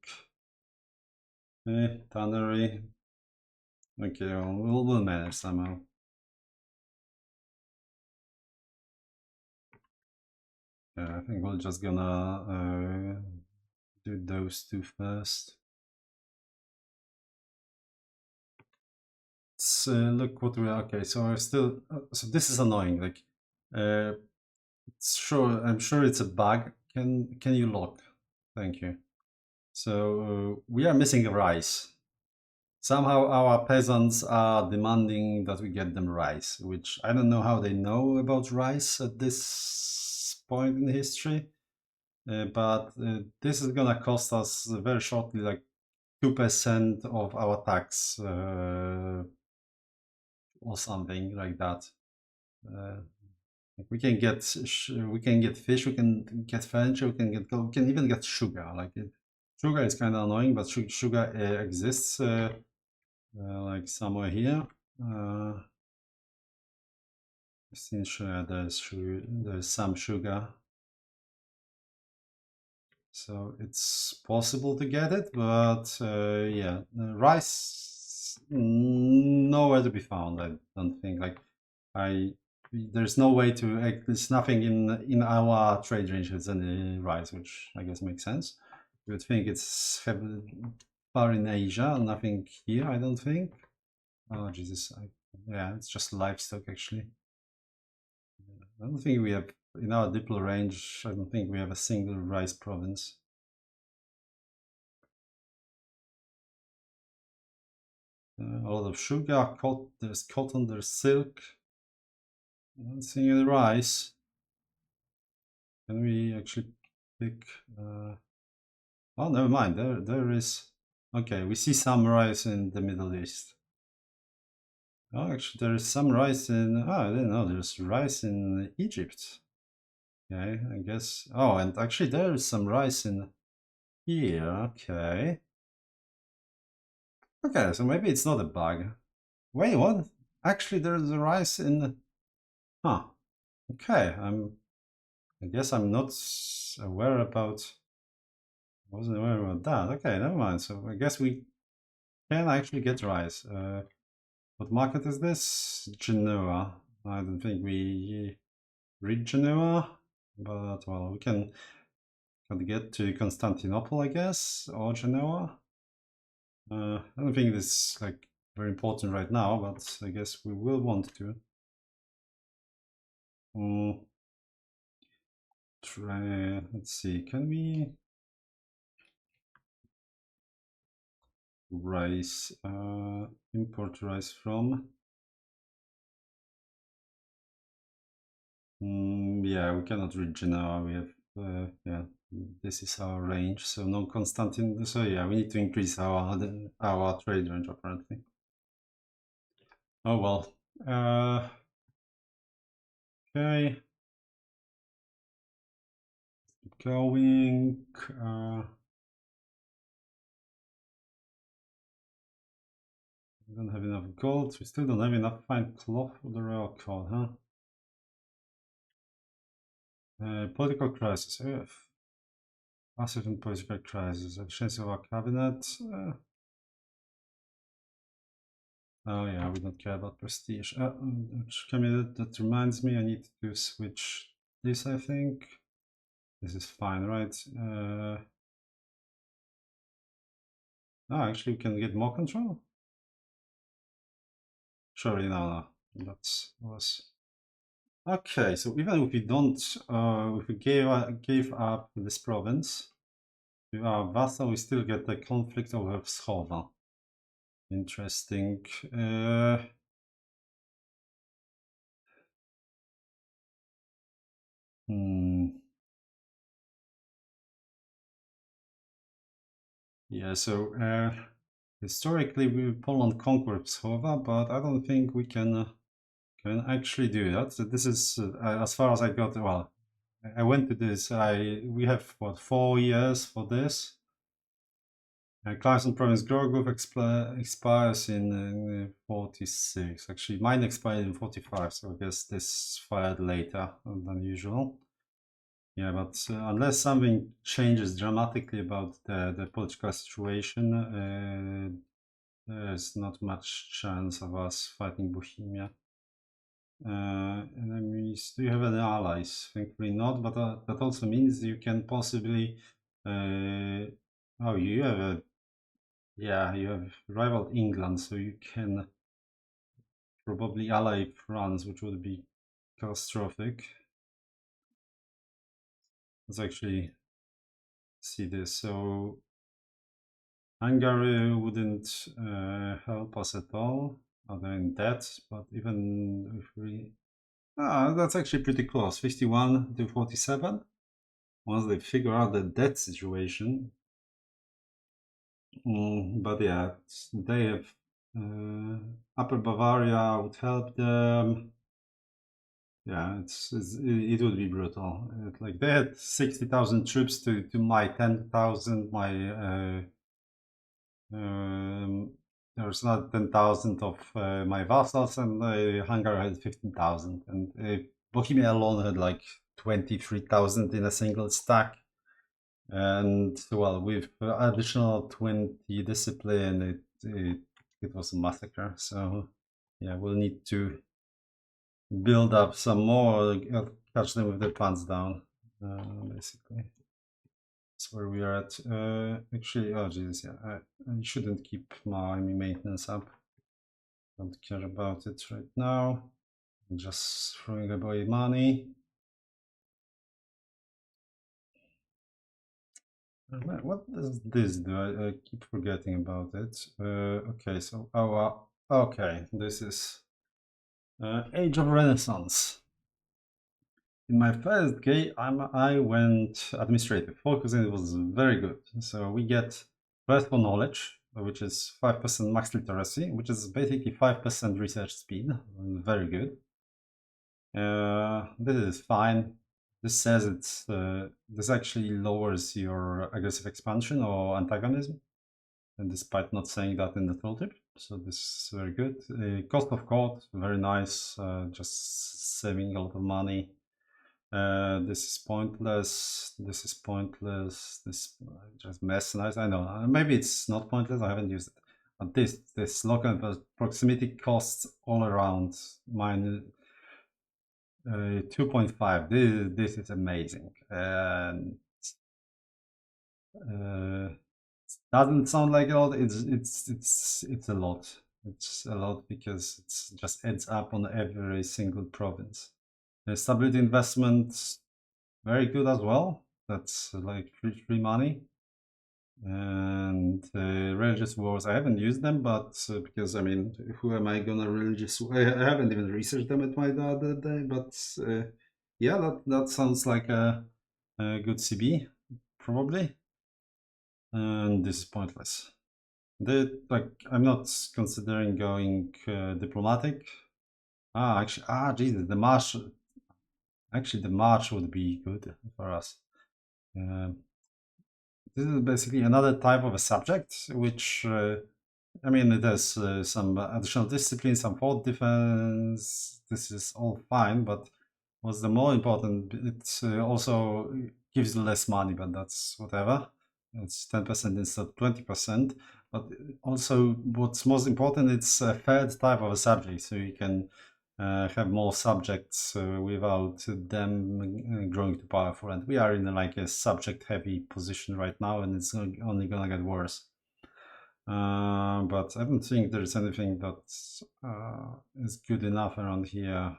Tannery. Okay, well, we'll manage somehow. Yeah, I think we're just gonna do those two first. Let's look what we are. Okay, so we're still. So this is annoying. Like, uh, I'm sure it's a bug. Can you lock? Thank you. So we are missing rice. Somehow our peasants are demanding that we get them rice, which I don't know how they know about rice at this point in history. But this is gonna cost us very shortly, like 2% of our tax, or something like that. Uh, we can get we can get fish, we can get furniture, we can even get sugar. Sugar is kind of annoying, but sugar exists, like somewhere here. Since there's some sugar, so it's possible to get it, but yeah, rice nowhere to be found. I don't think. I there's no way to. There's nothing in our trade range that's any rice, which I guess makes sense. You would think it's far in Asia, nothing here. I don't think. Oh Jesus! Yeah, it's just livestock actually. I don't think we have in our diplo range. I don't think we have a single rice province. A lot of sugar, there's cotton, there's silk. I don't see any rice. Can we actually pick? Oh, never mind. There is. Okay, we see some rice in the Middle East. Oh, actually, there is some rice in. Oh, I didn't know there's rice in Egypt. Okay, I guess. Oh, and actually, there is some rice in here. Okay. Okay, so maybe it's not a bug. Wait, what? Actually, there's a rice in. Huh. Okay, I guess I'm not aware about. I wasn't aware about that. Okay, never mind. So I guess we can actually get rice. What market is this? Genoa. I don't think we read Genoa, but well, we can get to Constantinople, I guess, or Genoa. I don't think this is like very important right now, but I guess we will want to. Mm, try. Let's see. Can we rice? Import rice from? Yeah, we cannot read Genoa. We have, yeah, this is our range. So no Constantine. So yeah, we need to increase our trade range apparently. Oh well. Okay. Keep going. We don't have enough gold. We still don't have enough fine cloth for the rail code, huh? Political crisis. Massive and political crisis. Efficiency of our cabinet. Oh yeah, we don't care about prestige. Which candidate? That reminds me, I need to switch this, I think. This is fine, right? Oh, actually, we can get more control? Surely, no. That was... Okay, so even if we don't, if we gave up this province, with our vassal, we still get the conflict over Pskova. Interesting. Hmm. Yeah, so historically, Poland conquered Pskova, but I don't think we can actually do that. So this is as far as I got. Well, I went to this. We have what 4 years for this. Clarkson Province Gorgov expires in 46. Actually, mine expired in 45, so I guess this fired later than usual. Yeah, but unless something changes dramatically about the political situation, there's not much chance of us fighting Bohemia. Enemies, do you have any allies? Thankfully not, but that also means you can possibly. Oh, you have a. Yeah, you have rivaled England, so you can probably ally France, which would be catastrophic. Let's actually see this. So Hungary wouldn't help us at all. They're in debt, but even if we... that's actually pretty close, 51 to 47. Once they figure out the debt situation. But yeah, they have Upper Bavaria would help them. Yeah, it would be brutal. Like they had 60,000 troops to my 10,000. There's not 10,000 of my vassals, and Hungary had 15,000, and Bohemia alone had like 23,000 in a single stack. And well, with additional 20 discipline, it was a massacre. So yeah, we'll need to build up some more, catch them with their pants down, basically. That's where we are at. Actually, oh Jesus, yeah, I shouldn't keep my maintenance up. Don't care about it right now. I'm just throwing away money. What does this do? I keep forgetting about it. Okay, so okay, this is Age of Renaissance. In my first game, I went administrative focus, and it was very good. So we get Breath for Knowledge, which is 5% max literacy, which is basically 5% research speed. Very good. This is fine. This says this actually lowers your aggressive expansion or antagonism, and despite not saying that in the tooltip. So this is very good. Cost of code, very nice. Just saving a lot of money. This is pointless. This is pointless. This just mercenaries. I know. Maybe it's not pointless. I haven't used it. But this local proximity costs all around mine 2.5. This is amazing. And doesn't sound like a lot. It's a lot. It's a lot because it just adds up on every single province. Stability investment, very good as well. That's like free money. And religious wars, I haven't used them, but because I mean, who am I gonna religious? I haven't even researched them at my the other day, but yeah, that sounds like a good CB, probably. And this is pointless. Like I'm not considering going diplomatic. Jesus, the march. Actually, the march would be good for us. Um, this is basically another type of a subject, which I mean, it has some additional discipline, some fort defense. This is all fine, but what's the more important? It also gives you less money, but that's whatever. It's 10% instead of 20%. But also, what's most important, it's a third type of a subject, so you can have more subjects without them growing too powerful. And we are in like a subject-heavy position right now, and it's only gonna get worse. But I don't think there's anything that is good enough around here. I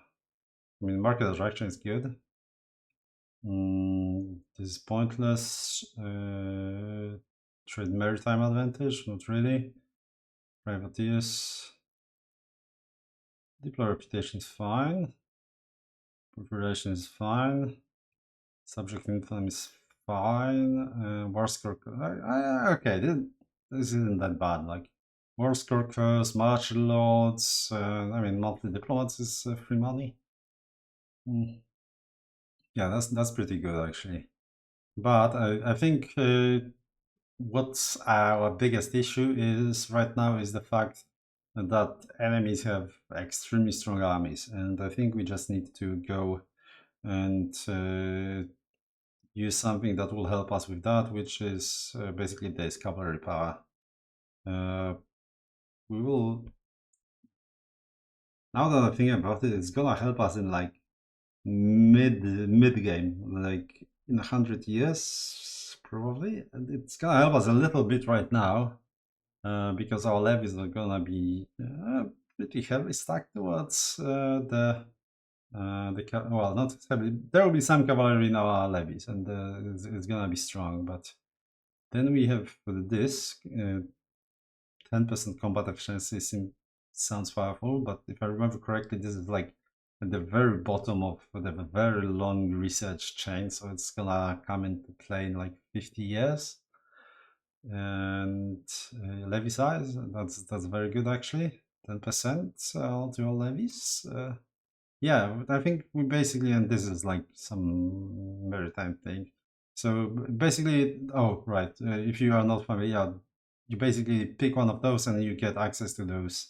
mean, market attraction is good. This is pointless. Trade maritime advantage, not really. Privateers. Diplo reputation is fine. Preparation is fine. Subject influence is fine. War score. Okay, this isn't that bad. Like war score curse, martial lords. I mean, monthly diplomats is free money. Yeah, that's pretty good actually. But I think what's our biggest issue is right now is the fact that enemies have extremely strong armies, and I think we just need to go and use something that will help us with that, which is basically this cavalry power. We will, now that I think about it, it's gonna help us in like mid game, like in 100 years probably, and it's gonna help us a little bit right now because our levies are gonna be pretty heavily stacked towards well, not heavily. There will be some cavalry in our levies, and it's gonna be strong, but then we have this 10% combat efficiency sounds powerful, but if I remember correctly, this is like at the very bottom of the very long research chain, so it's gonna come into play in like 50 years. And levy size, that's very good actually. 10% to all levies. Yeah, but I think we basically, and this is like some maritime thing. So basically, oh right, if you are not familiar, yeah, you basically pick one of those and you get access to those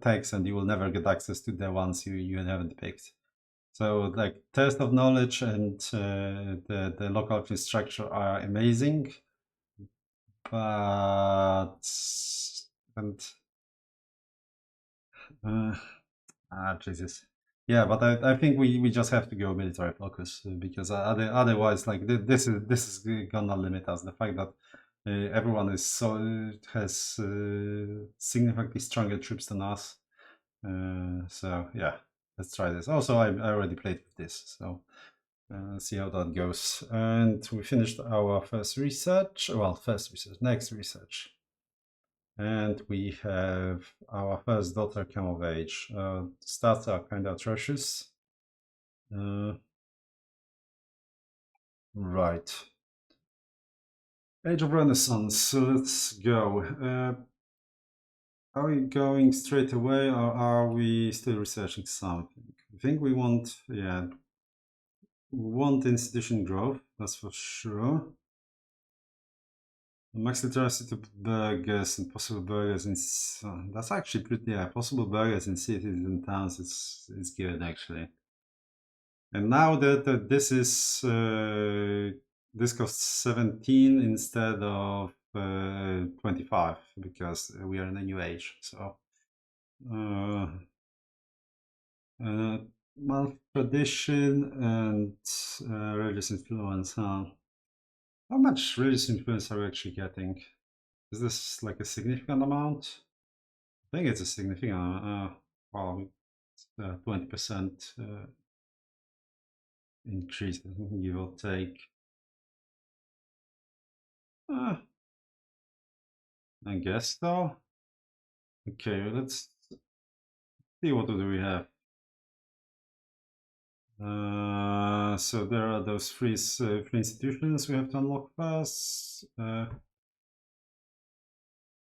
tags, and you will never get access to the ones you haven't picked. So like test of knowledge and the local structure are amazing, but and uh, Jesus. Yeah, but I think we just have to go military focus because otherwise, like this is gonna limit us. The fact that everyone is has significantly stronger troops than us. So yeah, let's try this. Also, I already played with this, so see how that goes. And we finished our first research. Well, first research, next research. And we have our first daughter come of age. Stats are kind of atrocious. Right. Age of Renaissance. So let's go. Are we going straight away, or are we still researching something? I think we want, yeah, we want institution growth. That's for sure. Max literacy to burgers and possible burgers in that's actually pretty, yeah, possible burgers in cities and towns is good actually. And now that this costs 17 instead of 25 because we are in a new age. So uh, uh, well, tradition and religious influence. Huh? How much religious influence are we actually getting? Is this like a significant amount? I think it's a significant amount. Well, 20% increase, give or take. Uh, I guess so. Okay, let's see what do we have. So there are those free institutions we have to unlock first.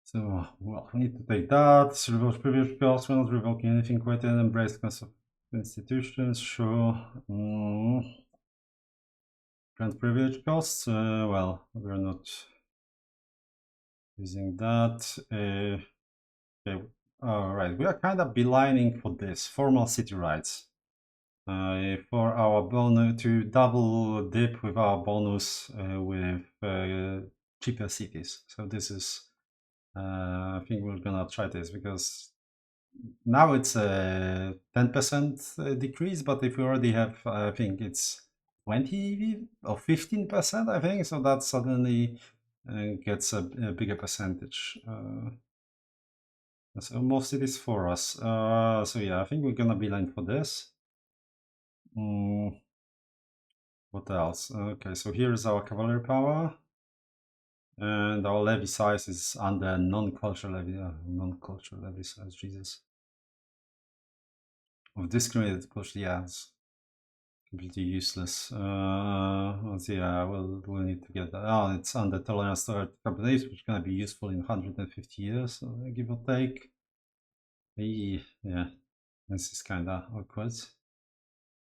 So, well, we need to take that. Revoke previous costs. We're not revoking anything quite yet. Embrace the concept of institutions. Sure. Grant privilege costs. Well, we're not using that. Okay. All right. We are kind of beelining for this formal city rights. For our bonus to double dip with our bonus with cheaper cities. So this is, I think we're gonna try this because now it's a 10% decrease, but if we already have, I think it's 20 or 15%, I think, so that suddenly gets a bigger percentage. So most it is for us. So yeah, I think we're gonna be line for this. What else? Okay, so here's our cavalry power. And our levy size is under non-cultural levy, non-cultural levy size, Jesus. Of discriminated culture, yeah, it's completely useless. Let's see, yeah, we'll need to get that. Oh, it's under tolerance toward combination, which is going to be useful in 150 years, give or take. Yeah, this is kind of awkward.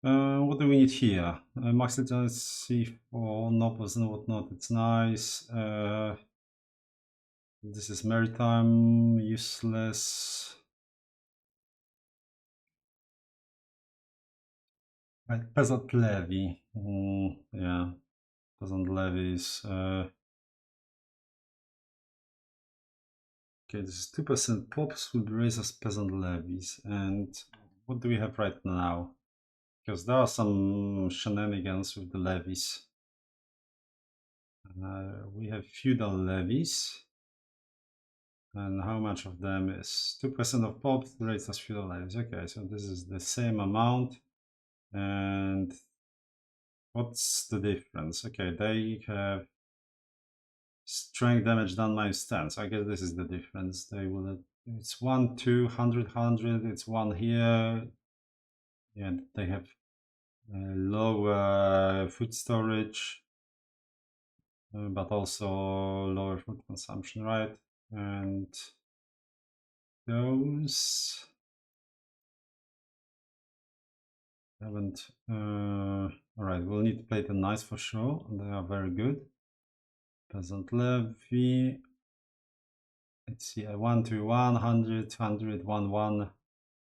What do we need here? Max legitimacy for nobles and whatnot. It's nice. This is maritime, useless. Peasant levy. Yeah, peasant levies. Okay, this is 2% pops will be raised as peasant levies. And what do we have right now? Because there are some shenanigans with the levies. We have feudal levies. And how much of them is 2% of pops raised as feudal levies? Okay, so this is the same amount. And what's the difference? Okay, they have strength damage done -10. So I guess this is the difference. They will. It's 1, 2, 100, 100. It's 1 here. Yeah, they have lower food storage, but also lower food consumption, right? And those haven't. All right, we'll need to play the nice for sure. They are very good. Peasant levy. Let's see, 1, 2, 100, 100, 1, 1.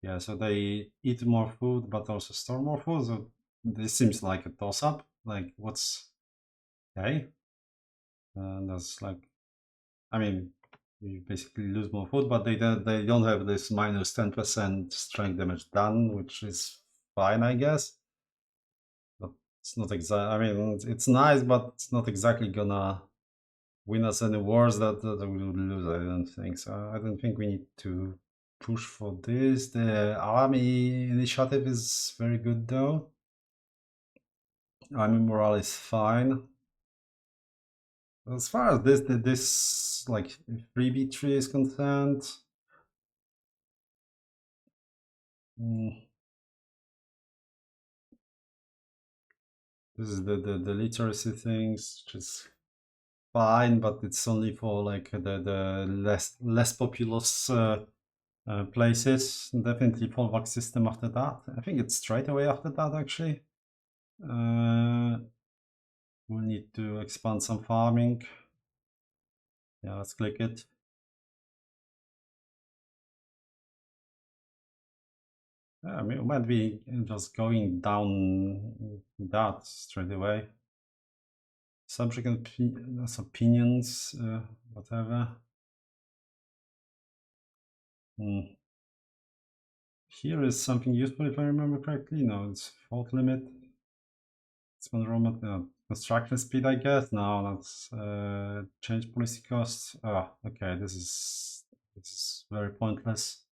Yeah, so they eat more food, but also store more food. So this seems like a toss-up. Like, what's okay? That's like, I mean, you basically lose more food, but they don't have this -10% strength damage done, which is fine, I guess. But it's not exact. I mean, it's nice, but it's not exactly gonna win us any wars that we would lose. I don't think so. I don't think we need to push for this. The army initiative is very good, though. Army morale is fine. As far as this like freebie tree is concerned, this is the literacy things, which is fine, but it's only for like the less populous places. Definitely fallback system after that. I think it's straight away after that, actually. We'll need to expand some farming. Yeah, let's click it. Yeah, I mean, it might be just going down that straight away. Subject opinions, whatever. Here is something useful if I remember correctly. No, it's fault limit. It's one raw construction speed, I guess. No, that's change policy costs. Ah, okay, this is very pointless.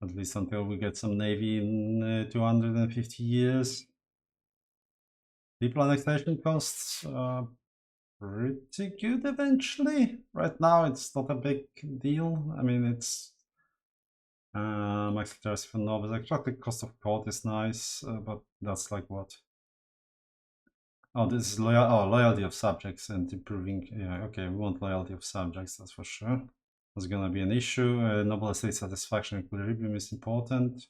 At least until we get some navy in 250 years. People annexation costs pretty good eventually. Right now, it's not a big deal. I mean, it's max literacy for novice. Extracted cost of code is nice, but that's like what? Oh, this is loyalty of subjects and improving. Yeah, okay, we want loyalty of subjects, that's for sure. That's gonna be an issue. Noble estate satisfaction equilibrium is important.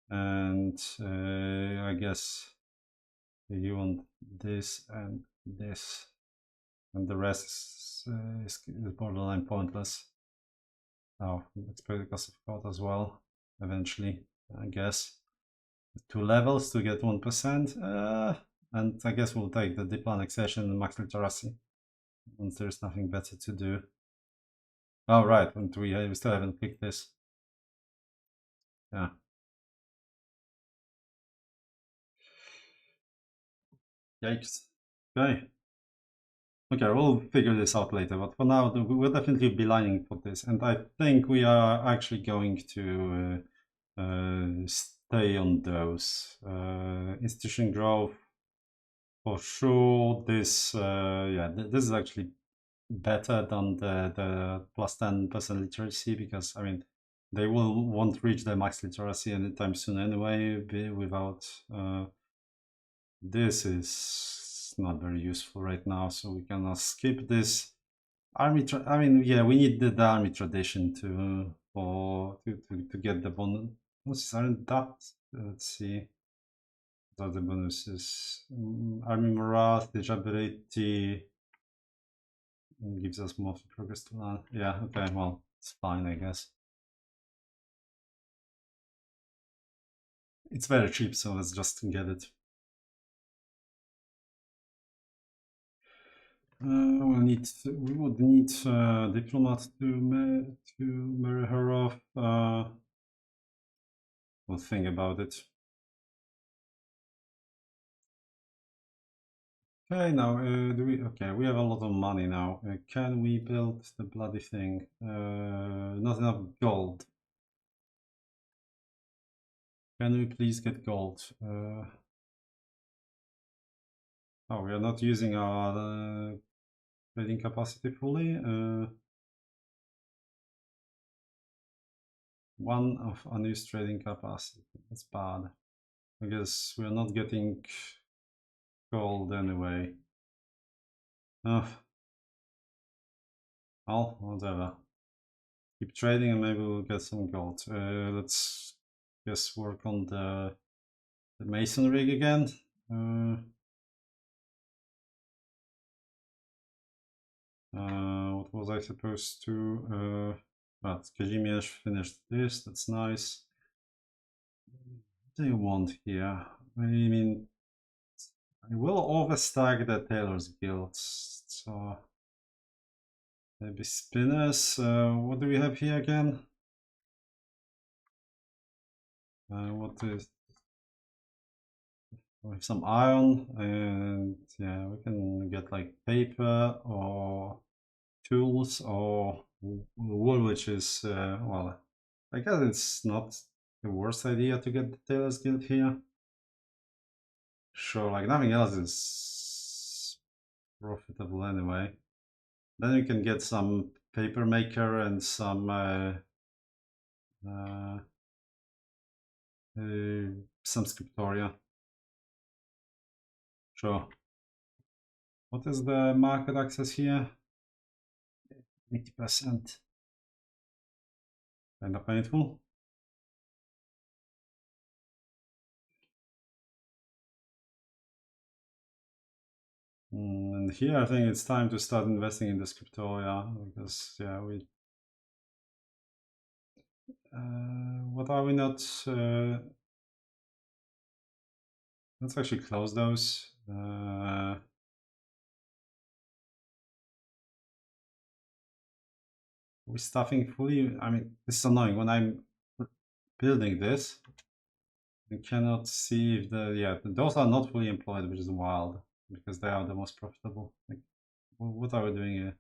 And I guess you want this and this. And the rest is borderline pointless. Oh, expect the cost of code as well, eventually, I guess. 2 levels to get 1%. And I guess we'll take the deep annexation and max literacy once there's nothing better to do. Oh, right, and we still haven't picked this. Yeah. Yikes. Okay. Okay, we'll figure this out later, but for now, we'll definitely be lining for this, and I think we are actually going to stay on those. Institution growth, for sure. This, yeah, this is actually better than the plus 10% literacy, because I mean they won't reach their max literacy anytime soon anyway. Without this is not very useful right now, so we can skip this army. I mean, yeah, we need the army tradition to get the bonus. Aren't that? Let's see. What are the bonuses? Army morale, teachability. Gives us more progress to learn. Yeah, okay, well, it's fine, I guess. It's very cheap, so let's just get it. We would need diplomat to marry her off. We'll think about it. Okay, now Okay, we have a lot of money now. Can we build the bloody thing? Not enough gold. Can we please get gold? Oh, we are not using our trading capacity fully. One of unused trading capacity. That's bad. I guess we're not getting gold anyway. Well, whatever. Keep trading and maybe we'll get some gold. Let's just work on the mason rig again. What was I supposed to? But Kazimierz finished this, that's nice. What do you want here? I mean, I will overstack the Tailor's Guilds, so maybe spinners. What do we have here again? What is? We have some iron, and yeah, we can get like paper or tools or wool, which is well, I guess it's not the worst idea to get the Tailor's Guild here. Sure, like nothing else is profitable anyway. Then you can get some paper maker and some scriptoria. Sure. What is the market access here? 80%. Kind of painful. And here I think it's time to start investing in the scriptoria because yeah, we what are we not let's actually close those. We're stuffing fully. I mean, this is annoying when I'm building this. I cannot see if those are not fully employed, which is wild because they are the most profitable. Like, what are we doing here?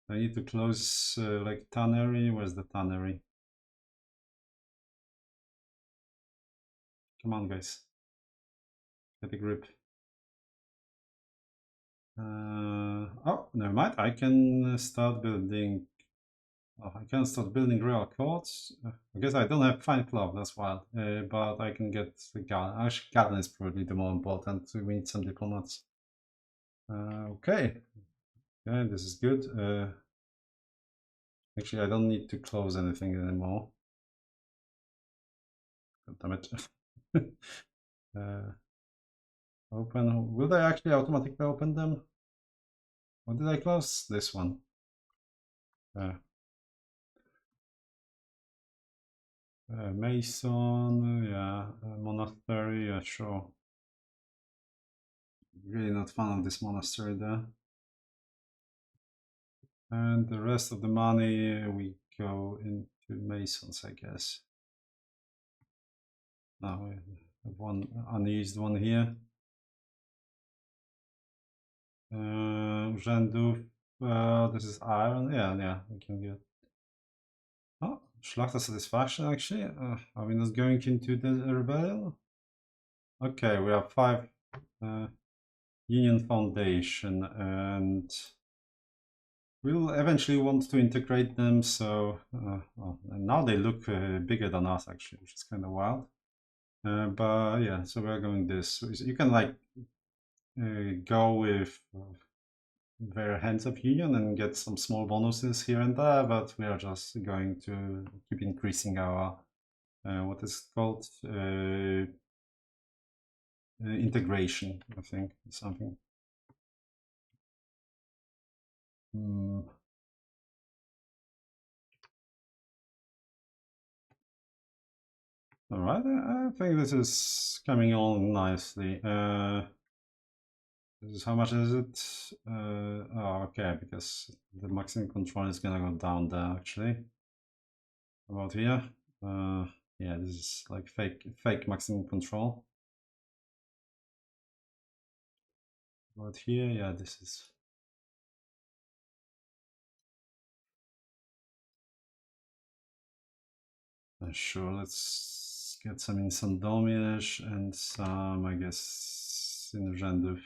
I need to close like tannery. Where's the tannery? Come on, guys, get a grip. Oh, never mind. I can start building. Oh, I can start building real courts. I guess I don't have fine club. That's wild. But I can get the garden. Actually, garden is probably the more important. So we need some diplomats. Okay. Yeah, this is good. Actually, I don't need to close anything anymore. God damn it. Open. Will they actually automatically open them? What did I close? This one. Mason, yeah. Monastery, yeah, sure. Really not fun of this monastery there. And the rest of the money we go into Masons, I guess. Now we have one unused one here. Urzędów, this is iron, yeah, we can get. Oh, Schlachter Satisfaction actually. Are we not going into the rebellion? Okay, we have 5 Union Foundation and we'll eventually want to integrate them, so and now they look bigger than us actually, which is kind of wild. But yeah, so we're going this. So you can like go with their hands of union and get some small bonuses here and there, but we are just going to keep increasing our what is called integration, I think, something. All right, I think this is coming along nicely. This is how much is it? Oh, okay, because the maximum control is gonna go down there actually. About here. Yeah, this is like fake maximum control. About here, yeah, this is. Sure, let's get some in Sandomierz and some, I guess, in Urzędów.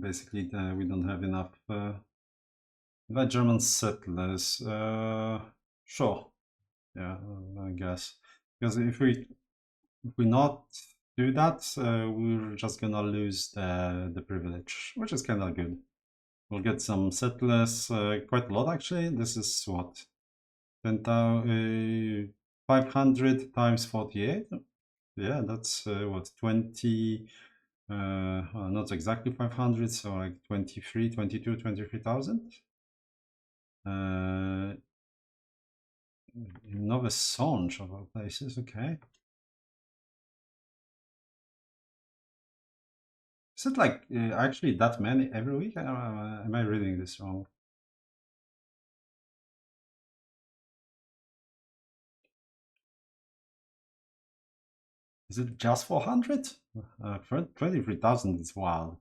Basically, we don't have enough by German settlers. Sure, yeah, I guess because if we not do that, we're just gonna lose the privilege, which is kind of good. We'll get some settlers, quite a lot actually. This is what 500 times 48. Yeah, that's what 20. Not exactly 500, so like 23, 22, 23,000. Nowe Sącz of all places, okay. Is it like actually that many every week? Am I reading this wrong? Is it just 400? 23,000 is wild.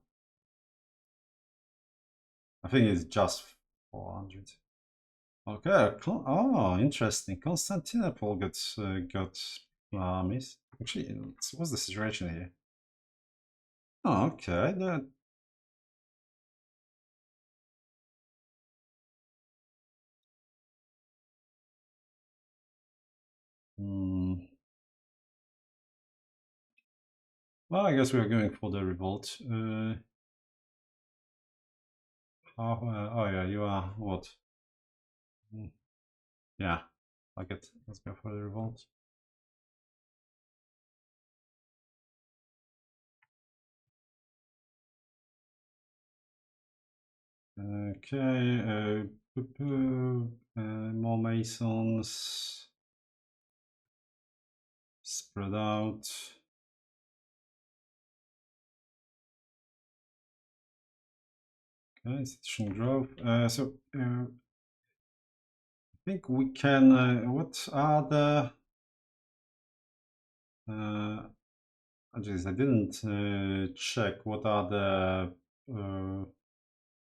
I think it's just 400. Okay, interesting. Constantinople got armies. Actually, what's the situation here? Oh, okay. Hmm. Well, I guess we are going for the revolt. Oh yeah, you are what? Hmm. Yeah, like it. Let's go for the revolt. Okay, more masons spread out. Okay, Station Grove. I think we can. What are the? Geez, I didn't check. What are the?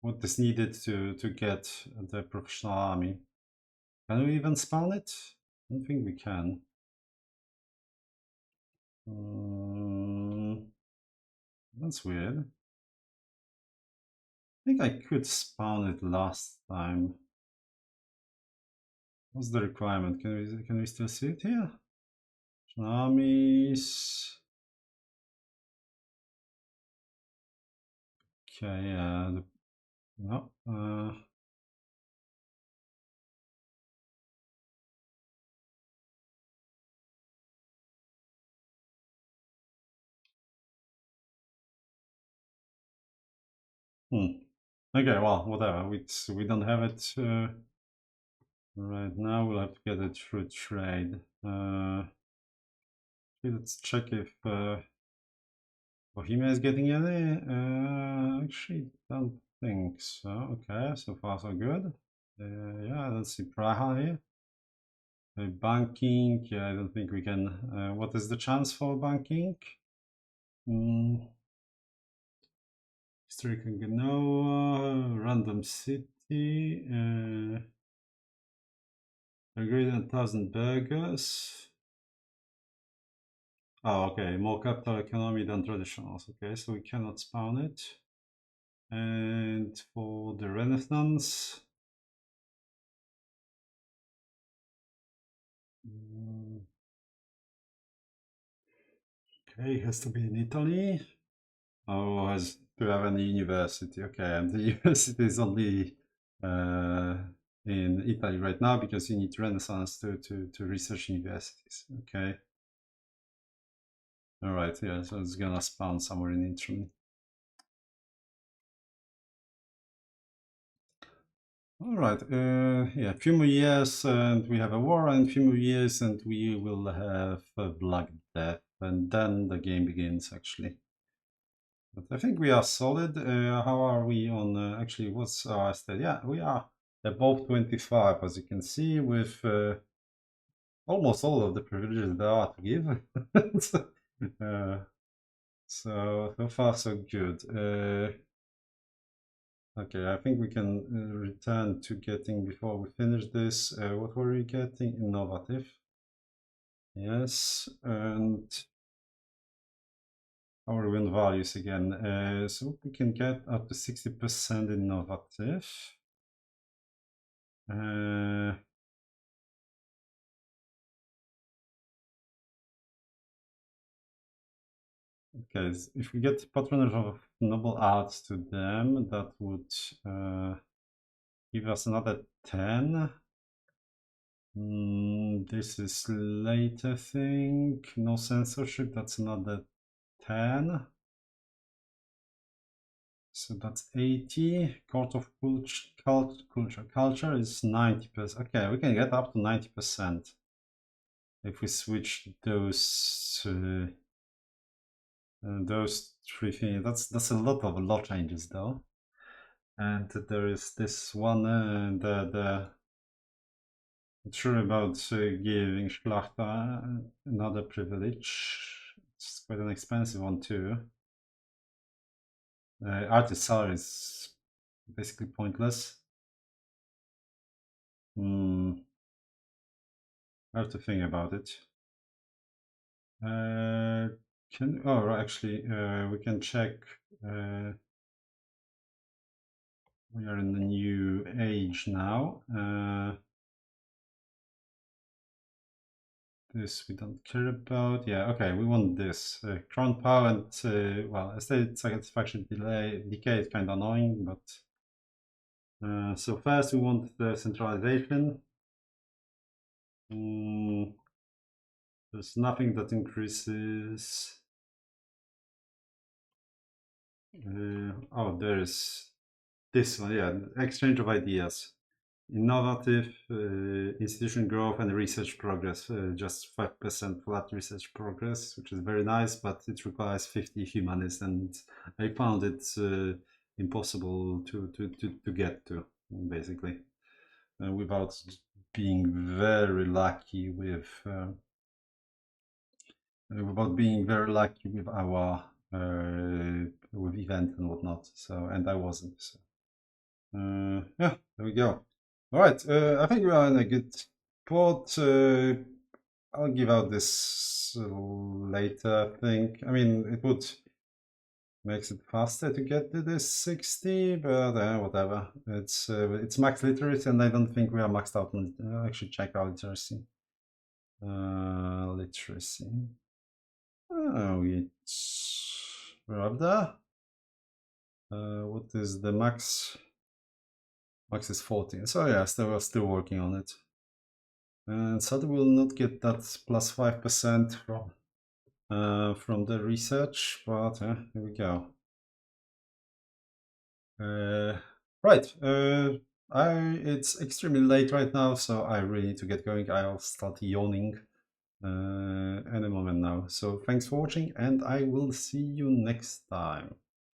What is needed to get the professional army? Can we even spawn it? I don't think we can. Mm, that's weird. I think I could spawn it last time. What's the requirement? Can we still see it here? Armies. Okay, yeah. No. Hmm. Okay, well, whatever. We don't have it right now. We'll have to get it through trade. Let's check if Bohemia is getting any. Actually, don't think so. Okay, so far so good. Yeah, let's see Praha here. Banking, yeah, I don't think we can. What is the chance for banking? Mm, historical Genoa, random city, greater than 1,000 burgers. Oh, okay, more capital economy than traditionals. Okay, so we cannot spawn it. And for the Renaissance, okay, has to be in Italy. Oh, has to have any university. Okay, and the university is only uh, in Italy right now because you need Renaissance to research universities. Okay. All right. Yeah. So it's gonna spawn somewhere in Italy. All right. Yeah. A few more years, and we have a war, and a few more years, and we will have Black Death, and then the game begins. Actually. But I think we are solid. How are we on? Actually, what's our state? Yeah, we are above 25, as you can see, with almost all of the privileges there are to give. uh, so far so good. Okay, I think we can return to getting before we finish this. What were we getting? Innovative. Yes, and power win values again. So we can get up to 60% innovative. Uh, okay, if we get patronage of noble arts to them, that would give us another 10. This is later thing. No censorship, that's another 10. So that's 80. Court of culture is 90%. Okay, we can get up to 90% if we switch those three things. That's a lot of law changes though. And there is this one, the sure about giving Schlachta another privilege. It's quite an expensive one too. Artist salary is basically pointless. I have to think about it. Actually, we can check. We are in the new age now. This we don't care about. Yeah, okay, we want this. Crown power and, well, estate satisfaction decay is kind of annoying, but so first we want the centralization. There's nothing that increases. Oh, there's this one, yeah, exchange of ideas. Innovative institution growth and research progress, just 5% flat research progress, which is very nice, but it requires 50 humanists, and I found it impossible to get to, basically, without being very lucky with our with event and whatnot. So, and I wasn't. So, yeah, there we go. All right, I think we are in a good spot. I'll give out this later. I think. I mean, it would makes it faster to get to this 60, but whatever. It's max literacy, and I don't think we are maxed out on. Actually, check our literacy. Literacy. Oh, it's rather. What is the max? Max is 14. So yeah, we're still working on it. And sadly, we'll not get that plus 5% from the research, but here we go. Right. It's extremely late right now, so I really need to get going. I'll start yawning any moment now. So thanks for watching, and I will see you next time.